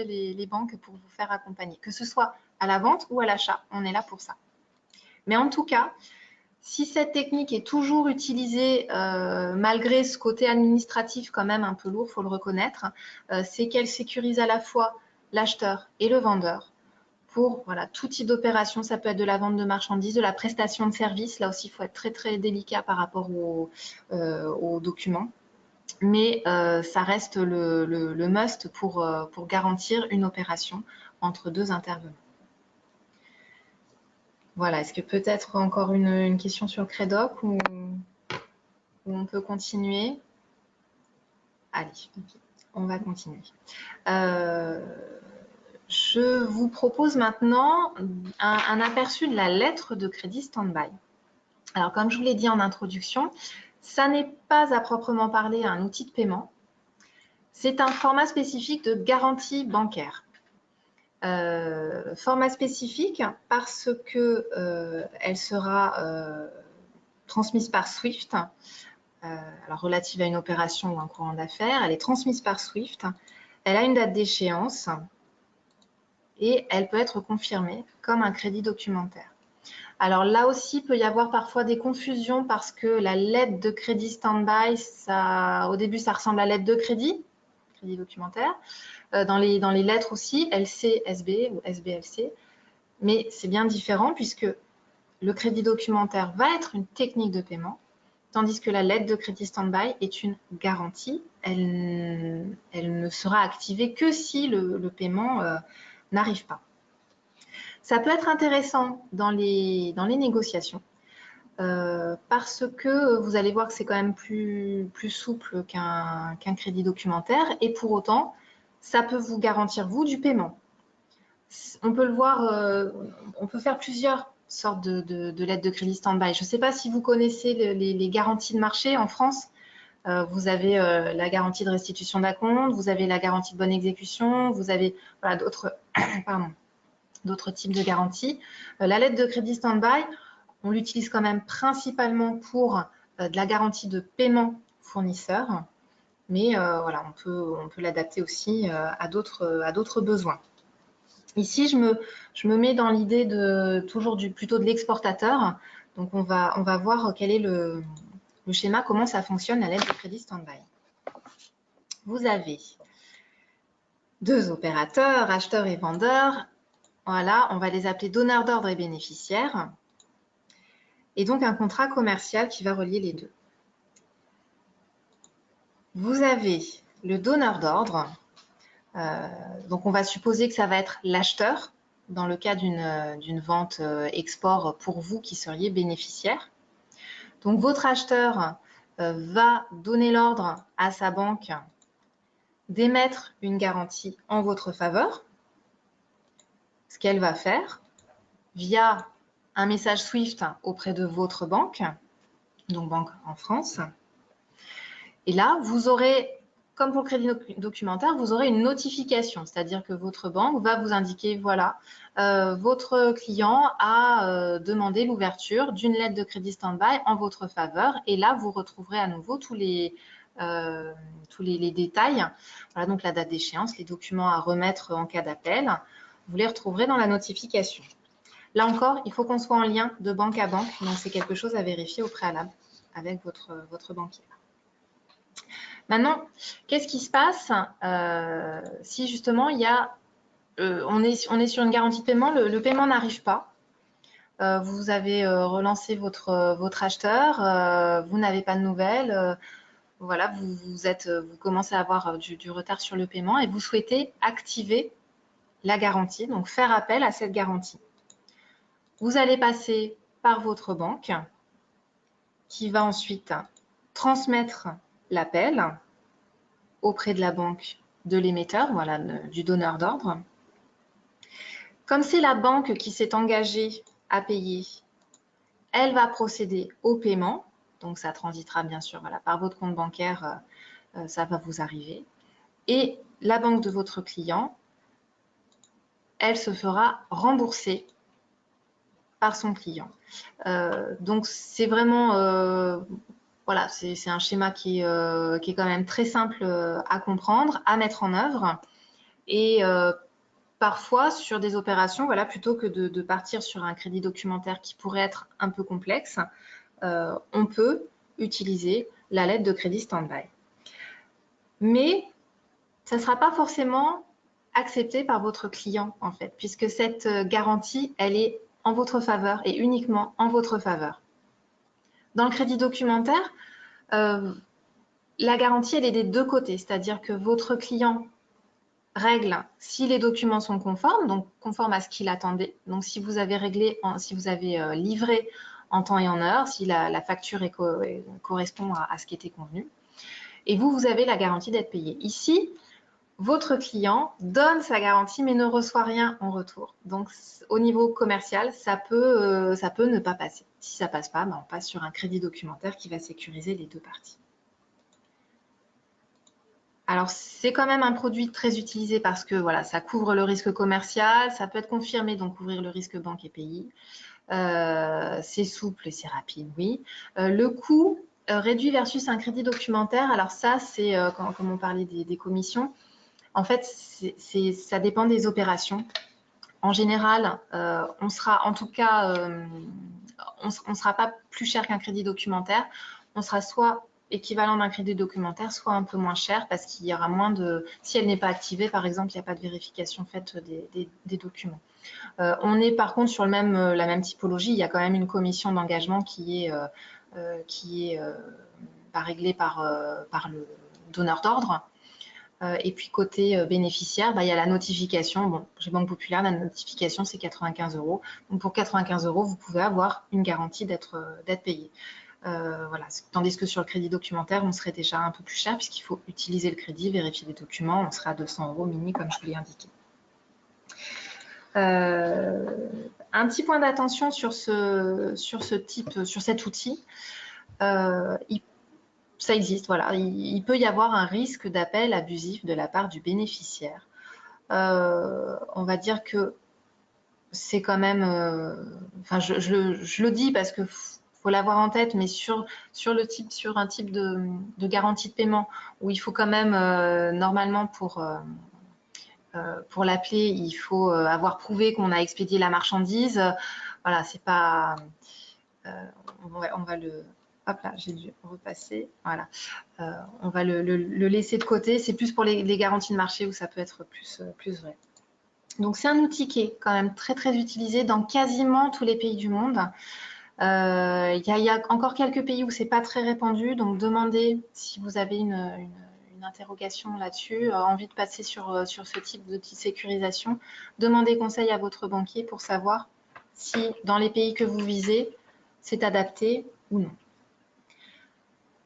les banques pour vous faire accompagner, que ce soit à la vente ou à l'achat, on est là pour ça. Mais en tout cas, si cette technique est toujours utilisée, malgré ce côté administratif quand même un peu lourd, il faut le reconnaître, c'est qu'elle sécurise à la fois l'acheteur et le vendeur pour voilà, tout type d'opération. Ça peut être de la vente de marchandises, de la prestation de services. Là aussi, il faut être très, très délicat par rapport aux documents. Mais ça reste le must pour garantir une opération entre deux intervenants. Voilà, est-ce que peut-être encore une question sur le Credoc ou on peut continuer? Allez, on va continuer. Je vous propose maintenant un aperçu de la lettre de crédit stand-by. Alors, comme je vous l'ai dit en introduction, ça n'est pas à proprement parler un outil de paiement. C'est un format spécifique de garantie bancaire. Format spécifique parce que elle sera transmise par SWIFT, alors relative à une opération ou un courant d'affaires. Elle est transmise par SWIFT. Elle a une date d'échéance et elle peut être confirmée comme un crédit documentaire. Alors là aussi, il peut y avoir parfois des confusions parce que la lettre de crédit stand-by, au début, ça ressemble à lettre de crédit documentaire. Dans les lettres aussi, LC, SB ou SBLC, mais c'est bien différent puisque le crédit documentaire va être une technique de paiement, tandis que la lettre de crédit stand-by est une garantie. Elle ne sera activée que si le paiement n'arrive pas. Ça peut être intéressant dans les négociations parce que vous allez voir que c'est quand même plus souple qu'un crédit documentaire et pour autant, ça peut vous garantir, vous, du paiement. On peut le voir, on peut faire plusieurs sortes de lettres de crédit stand-by. Je ne sais pas si vous connaissez les garanties de marché en France. Vous avez la garantie de restitution d'acompte, vous avez la garantie de bonne exécution, vous avez voilà, d'autres types de garanties. La lettre de crédit stand-by, on l'utilise quand même principalement pour de la garantie de paiement fournisseur, mais voilà, on peut l'adapter aussi à d'autres besoins. Ici, je me mets dans l'idée plutôt de l'exportateur. Donc, on va voir quel est le schéma, comment ça fonctionne la lettre de crédit stand-by. Vous avez deux opérateurs, acheteurs et vendeurs. Voilà, on va les appeler donneurs d'ordre et bénéficiaires. Et donc, un contrat commercial qui va relier les deux. vous avez le donneur d'ordre. Donc, on va supposer que ça va être l'acheteur dans le cas d'une vente export pour vous qui seriez bénéficiaire. Donc, votre acheteur va donner l'ordre à sa banque d'émettre une garantie en votre faveur. Ce qu'elle va faire via un message SWIFT auprès de votre banque, donc banque en France. Et là, vous aurez, comme pour le crédit documentaire, vous aurez une notification, c'est-à-dire que votre banque va vous indiquer, voilà, votre client a demandé l'ouverture d'une lettre de crédit stand-by en votre faveur. Et là, vous retrouverez à nouveau tous les détails. Voilà, donc la date d'échéance, les documents à remettre en cas d'appel. Vous les retrouverez dans la notification. Là encore, il faut qu'on soit en lien de banque à banque, donc c'est quelque chose à vérifier au préalable avec votre banquier. Maintenant, qu'est-ce qui se passe si justement on est sur une garantie de paiement, le paiement n'arrive pas, vous avez relancé votre acheteur, vous n'avez pas de nouvelles, voilà, vous commencez à avoir du retard sur le paiement et vous souhaitez activer la garantie, donc faire appel à cette garantie. Vous allez passer par votre banque qui va ensuite transmettre l'appel auprès de la banque de l'émetteur, voilà, du donneur d'ordre. Comme c'est la banque qui s'est engagée à payer, elle va procéder au paiement. Donc, ça transitera bien sûr voilà, par votre compte bancaire, ça va vous arriver. Et la banque de votre client, elle se fera rembourser par son client. Donc, c'est vraiment, voilà, c'est un schéma qui est quand même très simple à comprendre, à mettre en œuvre. Et parfois, sur des opérations, voilà, plutôt que de partir sur un crédit documentaire qui pourrait être un peu complexe, on peut utiliser la lettre de crédit stand-by. Mais ça ne sera pas forcément accepté par votre client, en fait, puisque cette garantie, elle est en votre faveur et uniquement en votre faveur. Dans le crédit documentaire, la garantie, elle est des deux côtés, c'est-à-dire que votre client règle si les documents sont conformes, donc conformes à ce qu'il attendait. Donc, si vous avez livré en temps et en heure, si la facture correspond à ce qui était convenu. Et vous avez la garantie d'être payé. Ici, votre client donne sa garantie mais ne reçoit rien en retour. Donc, au niveau commercial, ça peut ne pas passer. Si ça ne passe pas, on passe sur un crédit documentaire qui va sécuriser les deux parties. Alors, c'est quand même un produit très utilisé parce que voilà, ça couvre le risque commercial, ça peut être confirmé, donc couvrir le risque banque et pays. C'est souple et c'est rapide, oui. Le coût réduit versus un crédit documentaire, alors ça, c'est comme on parlait des commissions, en fait, ça dépend des opérations. En général, on sera en tout cas, on sera pas plus cher qu'un crédit documentaire, on sera soit équivalent d'un crédit documentaire, soit un peu moins cher parce qu'il y aura moins de… Si elle n'est pas activée, par exemple, il n'y a pas de vérification faite des documents. On est par contre sur la même typologie. Il y a quand même une commission d'engagement qui est réglée par le donneur d'ordre. Et puis côté bénéficiaire, il y a la notification. Bon, chez Banque Populaire, la notification, c'est 95 €. Donc pour 95 €, vous pouvez avoir une garantie d'être payé. Voilà. Tandis que sur le crédit documentaire, on serait déjà un peu plus cher puisqu'il faut utiliser le crédit, vérifier les documents, on serait à 200 € mini comme je vous l'ai indiqué. Un petit point d'attention sur cet outil, ça existe, voilà. Il peut y avoir un risque d'appel abusif de la part du bénéficiaire. On va dire que c'est quand même, je le dis parce que faut l'avoir en tête, mais sur un type de garantie de paiement où il faut quand même normalement pour l'appeler, il faut avoir prouvé qu'on a expédié la marchandise. Voilà, c'est pas… on va le… Hop là, j'ai dû repasser. Voilà. On va le laisser de côté. C'est plus pour les garanties de marché où ça peut être plus vrai. Donc, c'est un outil qui est quand même très, très utilisé dans quasiment tous les pays du monde. Il y a encore quelques pays où c'est pas très répandu, donc demandez si vous avez une interrogation là-dessus, envie de passer sur ce type de sécurisation, demandez conseil à votre banquier pour savoir si dans les pays que vous visez, c'est adapté ou non.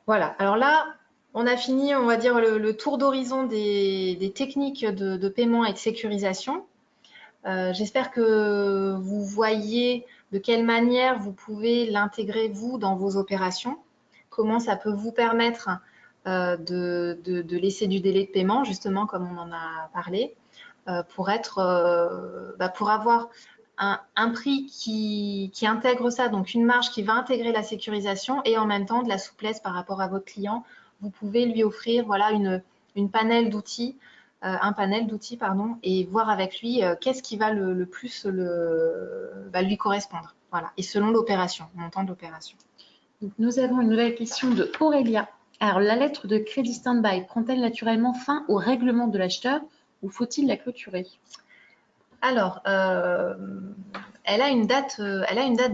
Voilà, alors là, on a fini, on va dire, le tour d'horizon des techniques de paiement et de sécurisation. J'espère que vous voyez de quelle manière vous pouvez l'intégrer, vous, dans vos opérations, comment ça peut vous permettre de laisser du délai de paiement, justement, comme on en a parlé, pour avoir un prix qui intègre ça, donc une marge qui va intégrer la sécurisation et en même temps de la souplesse par rapport à votre client. Vous pouvez lui offrir voilà, un panel d'outils, et voir avec lui qu'est-ce qui va le plus lui correspondre. Voilà. Et selon l'opération, le montant de l'opération. Nous avons une nouvelle question de Aurélia. Alors, la lettre de crédit stand-by prend-elle naturellement fin au règlement de l'acheteur ou faut-il la clôturer? Alors, elle a une date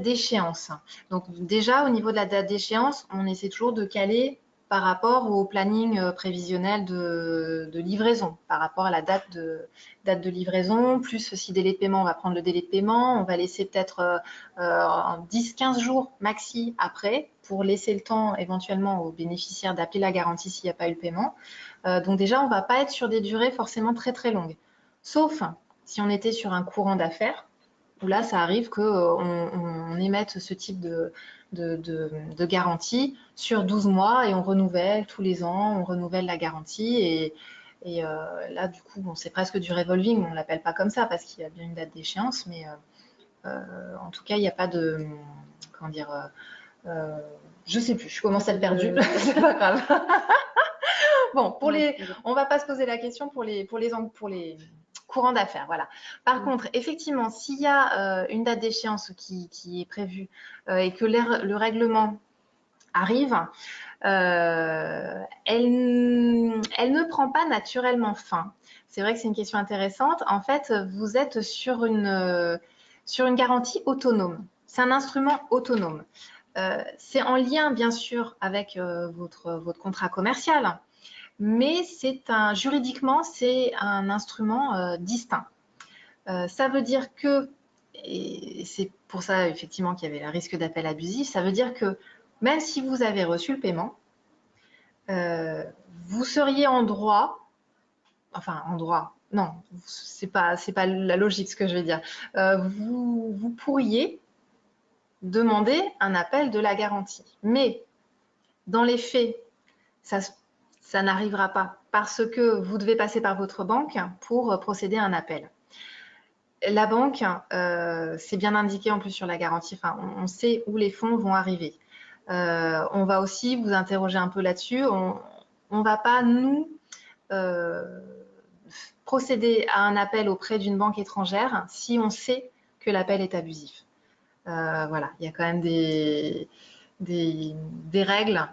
d'échéance. Donc déjà, au niveau de la date d'échéance, on essaie toujours de caler par rapport au planning prévisionnel de livraison, par rapport à la date de livraison, plus si délai de paiement, on va prendre le délai de paiement, on va laisser peut-être 10-15 jours maxi après pour laisser le temps éventuellement aux bénéficiaires d'appeler la garantie s'il n'y a pas eu le paiement. Donc déjà, on ne va pas être sur des durées forcément très très longues, sauf si on était sur un courant d'affaires, où là, ça arrive qu'on émette ce type de garantie sur 12 mois et on renouvelle tous les ans, on renouvelle la garantie. Et là, du coup, bon, c'est presque du revolving, on ne l'appelle pas comme ça parce qu'il y a bien une date d'échéance, mais en tout cas, il n'y a pas de... Comment dire je ne sais plus, je commence à être perdue, c'est pas grave. Bon, on ne va pas se poser la question pour les courant d'affaires, voilà. Par contre, effectivement, s'il y a une date d'échéance qui est prévue et que le règlement arrive, elle ne prend pas naturellement fin. C'est vrai que c'est une question intéressante. En fait, vous êtes sur une garantie autonome. C'est un instrument autonome. C'est en lien, bien sûr, avec votre contrat commercial, mais juridiquement, c'est un instrument distinct. Ça veut dire que, et c'est pour ça effectivement qu'il y avait le risque d'appel abusif, ça veut dire que même si vous avez reçu le paiement, vous seriez en droit, non, c'est pas la logique ce que je vais dire, vous pourriez demander un appel de la garantie. Mais dans les faits, ça n'arrivera pas parce que vous devez passer par votre banque pour procéder à un appel. La banque, c'est bien indiqué en plus sur la garantie, enfin, on sait où les fonds vont arriver. On va aussi vous interroger un peu là-dessus. On ne va pas, nous, procéder à un appel auprès d'une banque étrangère si on sait que l'appel est abusif. Voilà, il y a quand même des règles.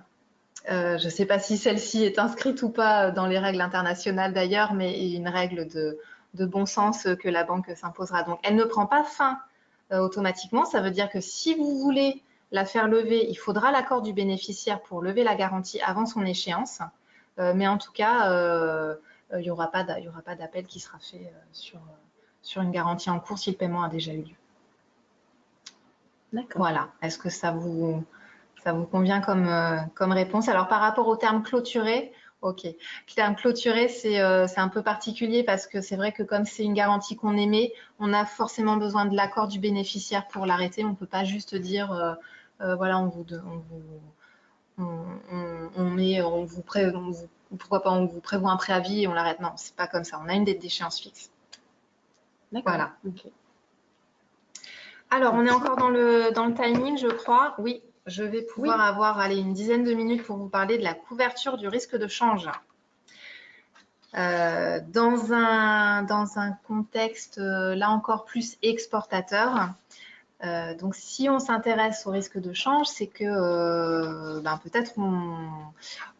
Je ne sais pas si celle-ci est inscrite ou pas dans les règles internationales d'ailleurs, mais une règle de bon sens que la banque s'imposera. Donc, elle ne prend pas fin automatiquement. Ça veut dire que si vous voulez la faire lever, il faudra l'accord du bénéficiaire pour lever la garantie avant son échéance. Mais en tout cas, il n'y aura pas d'appel qui sera fait sur une garantie en cours si le paiement a déjà eu lieu. D'accord. Voilà. Est-ce que ça vous convient comme réponse? Alors, par rapport au terme clôturé, ok. Le terme clôturé, c'est un peu particulier parce que c'est vrai que comme c'est une garantie qu'on émet, on a forcément besoin de l'accord du bénéficiaire pour l'arrêter. On ne peut pas juste dire, voilà, pourquoi pas, on vous prévoit un préavis et on l'arrête. Non, c'est pas comme ça. On a une date d'échéance fixe. D'accord. Voilà. Okay. Alors, on est encore dans le timing, je crois. Oui, je vais pouvoir avoir une dizaine de minutes pour vous parler de la couverture du risque de change. Dans un contexte, là encore, plus exportateur. Donc, si on s'intéresse au risque de change, c'est que peut-être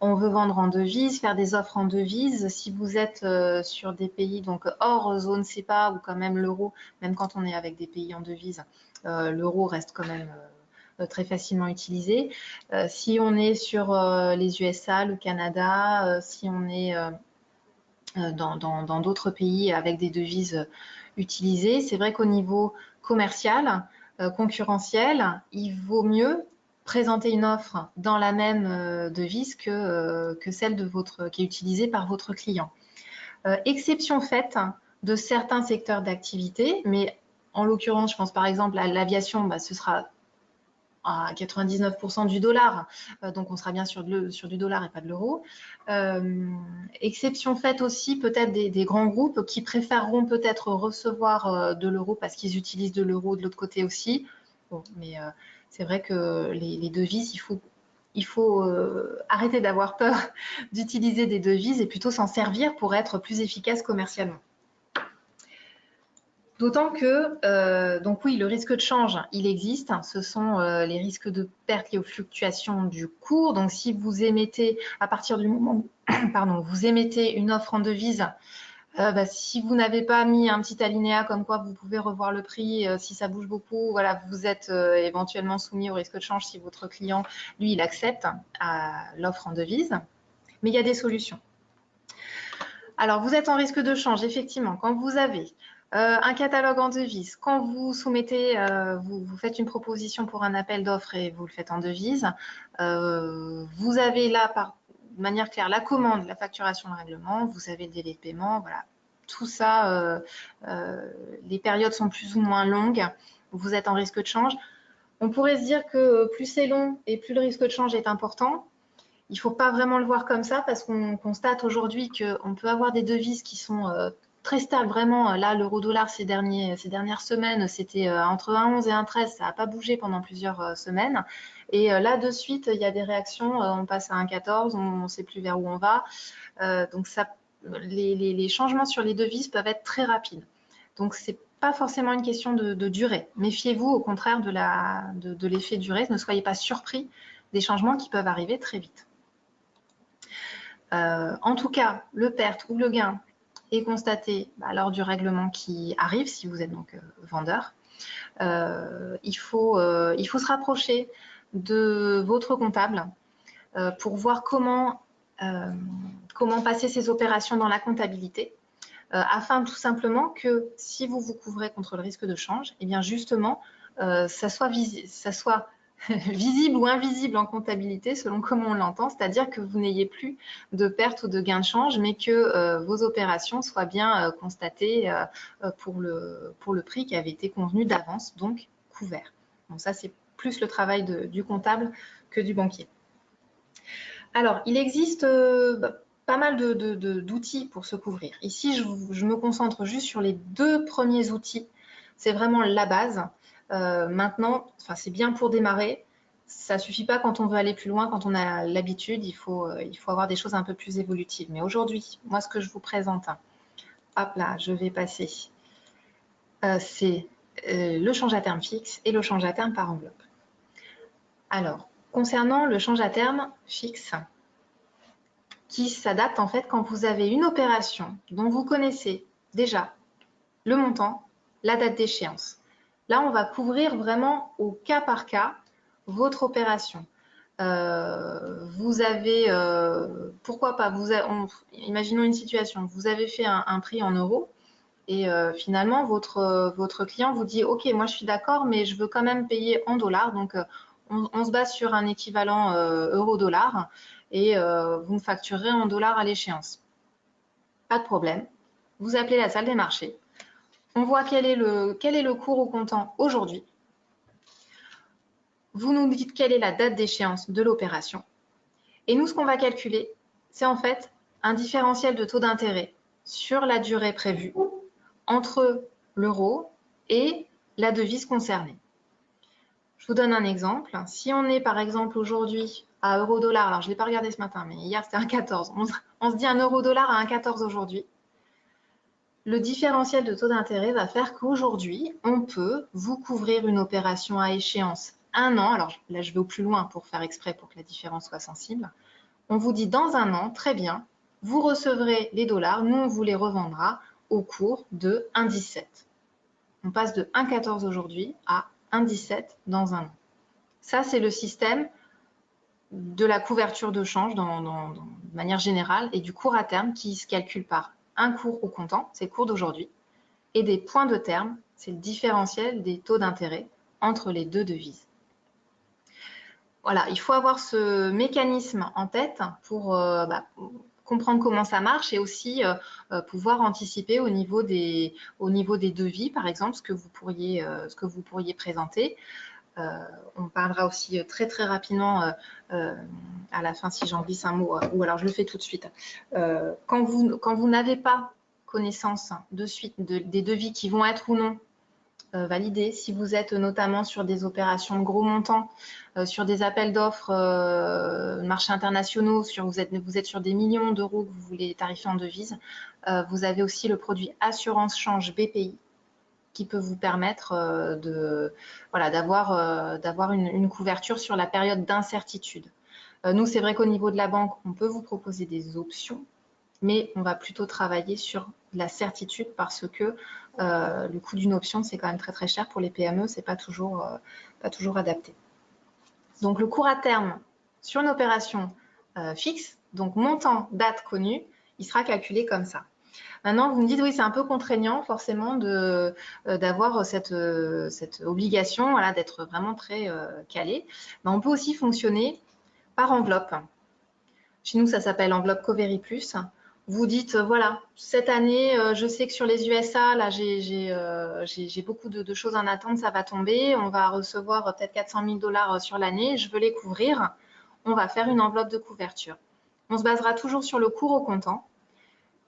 on veut vendre en devise, faire des offres en devise. Si vous êtes sur des pays donc hors zone CEPA ou quand même l'euro, même quand on est avec des pays en devise, l'euro reste quand même très facilement utilisé. Si on est sur les USA, le Canada, si on est dans d'autres pays avec des devises utilisées, c'est vrai qu'au niveau commercial, concurrentiel, il vaut mieux présenter une offre dans la même devise que celle qui est utilisée par votre client. Exception faite de certains secteurs d'activité, mais en l'occurrence, je pense par exemple à l'aviation, ce sera à 99% du dollar, donc on sera bien sur du dollar et pas de l'euro. Exception faite aussi peut-être des grands groupes qui préféreront peut-être recevoir de l'euro parce qu'ils utilisent de l'euro de l'autre côté aussi. Bon, mais c'est vrai que les devises, il faut arrêter d'avoir peur d'utiliser des devises et plutôt s'en servir pour être plus efficace commercialement. D'autant que, donc oui, le risque de change, il existe. Ce sont les risques de perte liés aux fluctuations du cours. Donc, si vous émettez, à partir du moment où vous émettez une offre en devise, si vous n'avez pas mis un petit alinéa comme quoi vous pouvez revoir le prix si ça bouge beaucoup, voilà, vous êtes éventuellement soumis au risque de change si votre client, lui, il accepte l'offre en devise. Mais il y a des solutions. Alors, vous êtes en risque de change, effectivement, quand vous avez un catalogue en devise, quand vous soumettez, vous faites une proposition pour un appel d'offres et vous le faites en devise, vous avez là, de manière claire, la commande, la facturation, le règlement, vous avez le délai de paiement, voilà. Tout ça, les périodes sont plus ou moins longues, vous êtes en risque de change. On pourrait se dire que plus c'est long et plus le risque de change est important. Il ne faut pas vraiment le voir comme ça parce qu'on constate aujourd'hui qu'on peut avoir des devises qui sont très stables. Vraiment, là, l'euro-dollar ces dernières semaines, c'était entre 1,11 et 1,13. Ça n'a pas bougé pendant plusieurs semaines. Et là, de suite, il y a des réactions. On passe à 1,14, on ne sait plus vers où on va. Donc, les changements sur les devises peuvent être très rapides. Donc, ce n'est pas forcément une question de durée. Méfiez-vous au contraire de l'effet durée. Ne soyez pas surpris des changements qui peuvent arriver très vite. En tout cas, le perte ou le gain est constaté lors du règlement qui arrive, si vous êtes donc vendeur. Il faut se rapprocher de votre comptable pour voir comment passer ces opérations dans la comptabilité, afin tout simplement que si vous vous couvrez contre le risque de change, et bien justement, ça soit visible ou invisible en comptabilité selon comment on l'entend, c'est-à-dire que vous n'ayez plus de perte ou de gain de change, mais que vos opérations soient bien constatées pour le prix qui avait été convenu d'avance, donc couvert. Donc ça, c'est plus le travail du comptable que du banquier. Alors, il existe pas mal d'outils pour se couvrir. Ici, je me concentre juste sur les deux premiers outils. C'est vraiment la base. Maintenant, c'est bien pour démarrer. Ça ne suffit pas quand on veut aller plus loin, quand on a l'habitude. Il faut avoir des choses un peu plus évolutives. Mais aujourd'hui, moi, ce que je vous présente, hop là, je vais passer, c'est le change à terme fixe et le change à terme par enveloppe. Alors, concernant le change à terme fixe, qui s'adapte en fait quand vous avez une opération dont vous connaissez déjà le montant, la date d'échéance. Là, on va couvrir vraiment au cas par cas votre opération. Vous avez, pourquoi pas, imaginons une situation, vous avez fait un prix en euros et finalement, votre client vous dit « Ok, moi je suis d'accord, mais je veux quand même payer en dollars. » Donc, on se base sur un équivalent euro-dollar et vous me facturerez en dollars à l'échéance. Pas de problème. Vous appelez la salle des marchés. On voit quel est le cours au comptant aujourd'hui. Vous nous dites quelle est la date d'échéance de l'opération. Et nous, ce qu'on va calculer, c'est en fait un différentiel de taux d'intérêt sur la durée prévue entre l'euro et la devise concernée. Je vous donne un exemple. Si on est par exemple aujourd'hui à euro-dollar, alors je ne l'ai pas regardé ce matin, mais hier c'était 1,14. On se dit un euro-dollar à 1,14 aujourd'hui. Le différentiel de taux d'intérêt va faire qu'aujourd'hui, on peut vous couvrir une opération à échéance 1 an. Alors là, je vais au plus loin pour faire exprès pour que la différence soit sensible. On vous dit dans 1 an, très bien, vous recevrez les dollars, nous on vous les revendra au cours de 1,17. On passe de 1,14 aujourd'hui à 1,17 dans 1 an. Ça, c'est le système de la couverture de change de manière générale et du cours à terme qui se calcule par un cours au comptant, c'est le cours d'aujourd'hui, et des points de terme, c'est le différentiel des taux d'intérêt entre les deux devises. Voilà, il faut avoir ce mécanisme en tête pour comprendre comment ça marche et aussi pouvoir anticiper au niveau des devis, par exemple, ce que vous pourriez présenter. On parlera aussi très rapidement à la fin, si j'en glisse un mot, ou alors je le fais tout de suite. Quand vous n'avez pas connaissance de suite des devis qui vont être ou non validés, si vous êtes notamment sur des opérations de gros montants, sur des appels d'offres marchés internationaux, vous êtes sur des millions d'euros que vous voulez tarifer en devises, vous avez aussi le produit assurance change BPI qui peut vous permettre d'avoir une couverture sur la période d'incertitude. Nous, c'est vrai qu'au niveau de la banque, on peut vous proposer des options, mais on va plutôt travailler sur la certitude parce que le coût d'une option, c'est quand même très cher pour les PME, c'est pas toujours adapté. Donc, le cours à terme sur une opération fixe, donc montant, date connue, il sera calculé comme ça. Maintenant, vous me dites, oui, c'est un peu contraignant forcément d'avoir cette obligation d'être vraiment très calé. Mais on peut aussi fonctionner par enveloppe. Chez nous, ça s'appelle enveloppe Covery Plus. Vous dites, voilà, cette année, je sais que sur les USA, là, j'ai beaucoup de choses en attente, ça va tomber. On va recevoir peut-être 400 000 $ sur l'année, je veux les couvrir. On va faire une enveloppe de couverture. On se basera toujours sur le cours au comptant.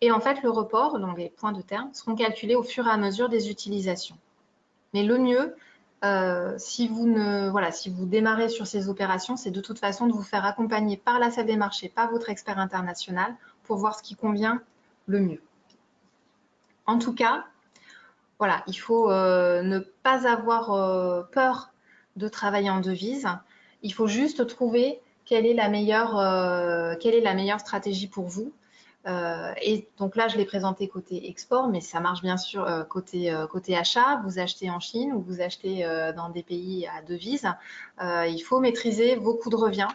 Et en fait, le report, donc les points de terme, seront calculés au fur et à mesure des utilisations. Mais le mieux, si vous démarrez sur ces opérations, c'est de toute façon de vous faire accompagner par la salle des marchés, par votre expert international, pour voir ce qui convient le mieux. En tout cas, voilà, il faut ne pas avoir peur de travailler en devise. Il faut juste trouver quelle est la meilleure stratégie pour vous. Et donc là, je l'ai présenté côté export, mais ça marche bien sûr côté achat. Vous achetez en Chine ou vous achetez dans des pays à devise. Il faut maîtriser vos coûts de revient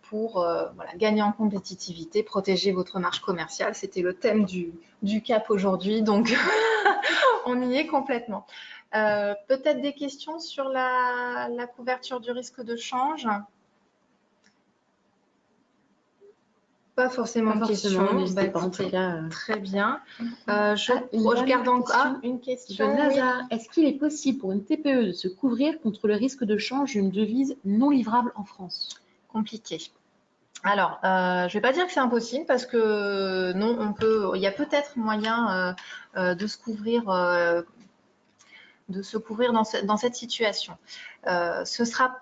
pour gagner en compétitivité, protéger votre marge commerciale. C'était le thème du CAP aujourd'hui, donc on y est complètement. Peut-être des questions sur la couverture du risque de change? Pas forcément de questions. Très bien. Je garde encore une question. Est-ce qu'il est possible pour une TPE de se couvrir contre le risque de change d'une devise non livrable en France? Compliqué. Alors, je ne vais pas dire que c'est impossible parce que non, il y a peut-être moyen de se couvrir dans cette situation. Ce sera,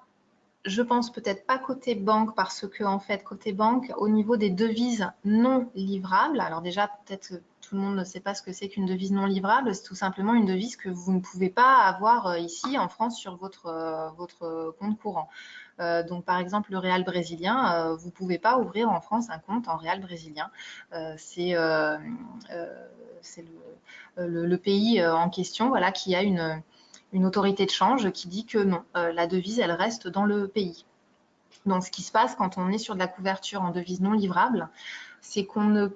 je pense, peut-être pas côté banque parce que en fait, côté banque, au niveau des devises non livrables, alors déjà, peut-être tout le monde ne sait pas ce que c'est qu'une devise non livrable, c'est tout simplement une devise que vous ne pouvez pas avoir ici en France sur votre compte courant. Donc, par exemple, le réal brésilien, vous ne pouvez pas ouvrir en France un compte en réal brésilien. C'est le pays en question qui a une autorité de change qui dit que non, la devise, elle reste dans le pays. Donc, ce qui se passe quand on est sur de la couverture en devise non livrable, c'est qu'on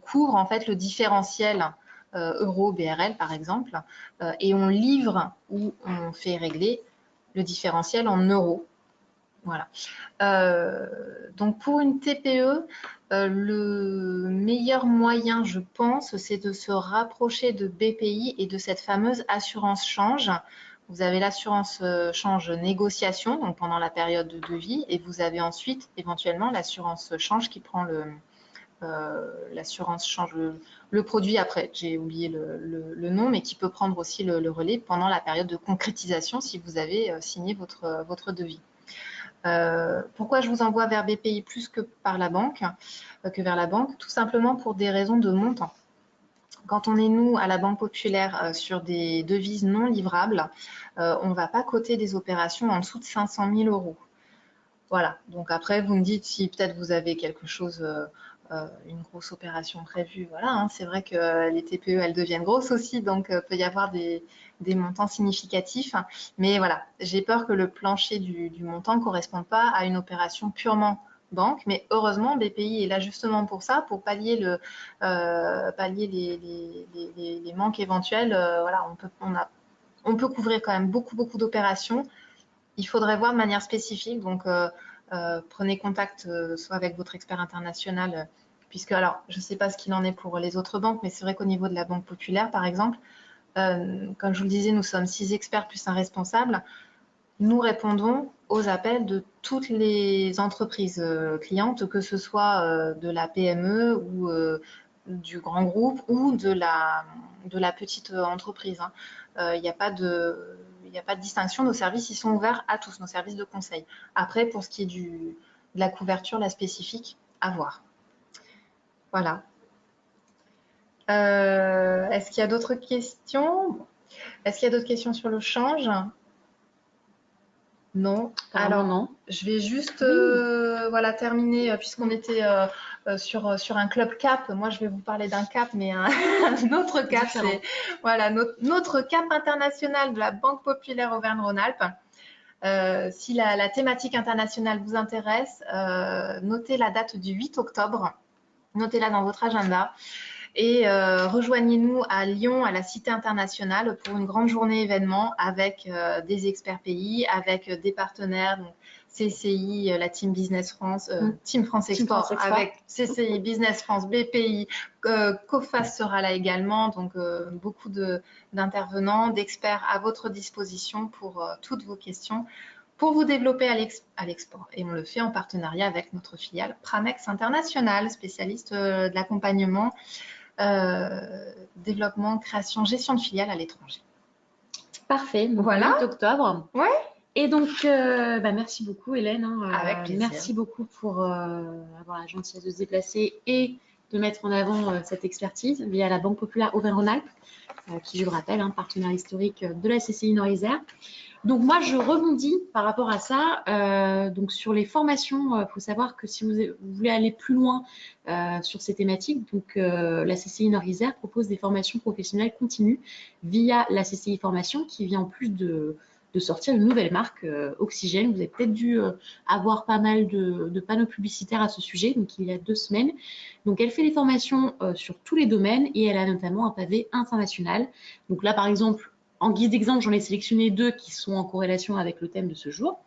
couvre en fait le différentiel euro-BRL, par exemple, et on livre ou on fait régler le différentiel en euros. Voilà. Donc, pour une TPE, le meilleur moyen, je pense, c'est de se rapprocher de BPI et de cette fameuse assurance change. Vous avez l'assurance change négociation, donc pendant la période de devis, et vous avez ensuite éventuellement l'assurance change qui prend l'assurance change, le produit après, j'ai oublié le nom, mais qui peut prendre aussi le relais pendant la période de concrétisation si vous avez signé votre devis. Pourquoi je vous envoie vers BPI plus que vers la banque? Tout simplement pour des raisons de montant. Quand on est, nous, à la Banque Populaire, sur des devises non livrables, on ne va pas coter des opérations en dessous de 500 000 €. Voilà. Donc après, vous me dites si peut-être vous avez quelque chose une grosse opération prévue. Voilà, hein, c'est vrai que les TPE, elles deviennent grosses aussi, donc peut y avoir des montants significatifs. Mais voilà, j'ai peur que le plancher du montant ne corresponde pas à une opération purement banque, mais heureusement, BPI est là justement pour ça, pour pallier les manques éventuels. Voilà, on peut couvrir quand même beaucoup d'opérations. Il faudrait voir de manière spécifique, donc prenez contact soit avec votre expert international, puisque alors je ne sais pas ce qu'il en est pour les autres banques, mais c'est vrai qu'au niveau de la Banque Populaire, par exemple, comme je vous le disais, nous sommes 6 experts plus un responsable. Nous répondons aux appels de toutes les entreprises clientes, que ce soit de la PME ou du grand groupe ou de la petite entreprise. Il n'y a pas de distinction. Nos services, ils sont ouverts à tous, nos services de conseil. Après, pour ce qui est de la couverture, la spécifique, à voir. Voilà. Est-ce qu'il y a d'autres questions? Est-ce qu'il y a d'autres questions sur le change? Non. Alors, Alors, non. je vais juste voilà, terminer, puisqu'on était sur un club CAP. Moi, je vais vous parler d'un CAP, mais un autre CAP, c'est voilà, notre CAP international de la Banque Populaire Auvergne-Rhône-Alpes. Si la thématique internationale vous intéresse, notez la date du 8 octobre. Notez-la dans votre agenda. Et rejoignez-nous à Lyon, à la Cité internationale, pour une grande journée événement avec des experts pays, avec des partenaires, donc CCI, la Team Business France, Team France Export, avec CCI, Business France, BPI, COFAS sera là également, donc beaucoup d'intervenants, d'experts à votre disposition pour toutes vos questions, pour vous développer à l'export. Et on le fait en partenariat avec notre filiale Pramex International, spécialiste de l'accompagnement, développement, création, gestion de filiales à l'étranger. Parfait. Donc, voilà. 8 octobre. Ouais. Et donc, merci beaucoup, Hélène. Avec plaisir. Merci beaucoup pour avoir la gentillesse de se déplacer et de mettre en avant cette expertise via la Banque Populaire Auvergne-Rhône-Alpes, qui, je le rappelle, partenaire historique de la CCI Nord-Isère. Donc moi, je rebondis par rapport à ça. Donc sur les formations, il faut savoir que si vous voulez aller plus loin sur ces thématiques, donc la CCI Nord-Isère propose des formations professionnelles continues via la CCI Formation, qui vient en plus de sortir une nouvelle marque, Oxygène. Vous avez peut-être dû avoir pas mal de panneaux publicitaires à ce sujet, donc il y a 2 semaines. Donc elle fait des formations sur tous les domaines et elle a notamment un pavé international. Donc là, par exemple, en guise d'exemple, j'en ai sélectionné 2 qui sont en corrélation avec le thème de ce jour.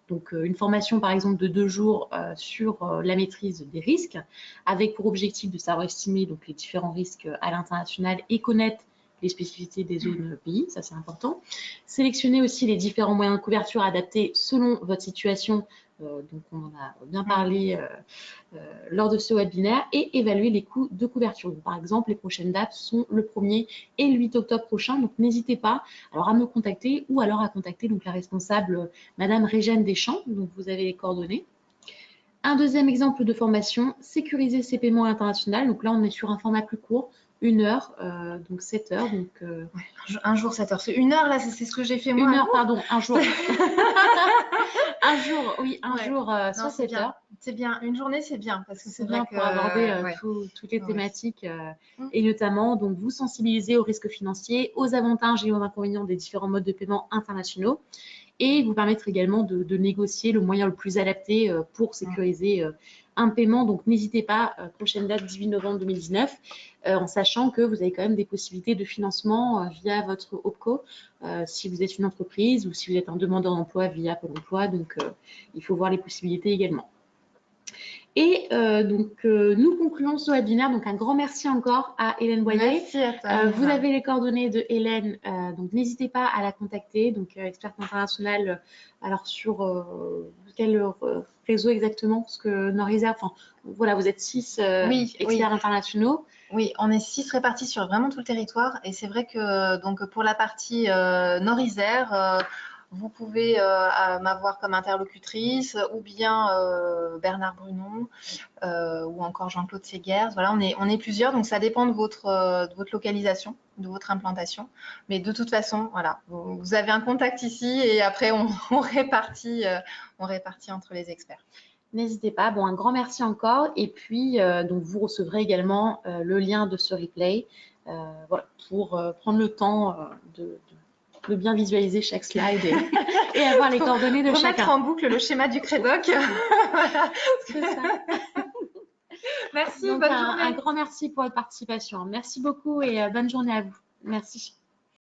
Donc, une formation, par exemple, de 2 jours sur la maîtrise des risques, avec pour objectif de savoir estimer donc, les différents risques à l'international et connaître les spécificités des zones pays, ça c'est important. Sélectionner aussi les différents moyens de couverture adaptés selon votre situation, donc on en a bien parlé lors de ce webinaire, et évaluer les coûts de couverture. Donc, par exemple, les prochaines dates sont le 1er et le 8 octobre prochain, donc n'hésitez pas alors à me contacter ou alors à contacter donc, la responsable, Madame Régène Deschamps, donc vous avez les coordonnées. Un deuxième exemple de formation, sécuriser ses paiements internationaux. Donc là, on est sur un format plus court, 1 heure, donc 7 heures. Donc, ouais, un jour, 7 heures. C'est 1 heure, là, c'est ce que j'ai fait moi. 1 heure, pardon, un jour. Un jour, oui, un ouais. jour, soit 7 heures. C'est bien, une journée, c'est bien, parce que c'est bien vrai pour aborder ouais. toutes les thématiques, et notamment donc vous sensibiliser aux risques financiers, aux avantages et aux inconvénients des différents modes de paiement internationaux, et vous permettre également de négocier le moyen le plus adapté pour sécuriser un paiement. Donc n'hésitez pas, prochaine date 18 novembre 2019, en sachant que vous avez quand même des possibilités de financement via votre OPCO, si vous êtes une entreprise ou si vous êtes un demandeur d'emploi via Pôle emploi. Donc il faut voir les possibilités également. Et donc, nous concluons ce webinaire. Donc, un grand merci encore à Hélène Boyer. Merci à toi. Vous avez les coordonnées de Hélène, donc n'hésitez pas à la contacter. Donc, experte internationale, alors sur quel réseau exactement? Parce que Nord-Isère, enfin, voilà, vous êtes 6 experts internationaux. Oui, on est 6 répartis sur vraiment tout le territoire. Et c'est vrai que donc, pour la partie Nord-Isère, vous pouvez m'avoir comme interlocutrice, ou bien Bernard Brunon, ou encore Jean-Claude Séguers. Voilà, on est plusieurs, donc ça dépend de votre localisation, de votre implantation. Mais de toute façon, voilà, vous avez un contact ici et après on répartit entre les experts. N'hésitez pas. Bon, un grand merci encore. Et puis, donc, vous recevrez également le lien de ce replay voilà, pour prendre le temps de bien visualiser chaque slide et avoir les coordonnées de chacun. Remettre en boucle le schéma du Crédoc. Voilà. C'est ça. Merci, Donc, bonne journée. Un grand merci pour votre participation. Merci beaucoup et bonne journée à vous. Merci.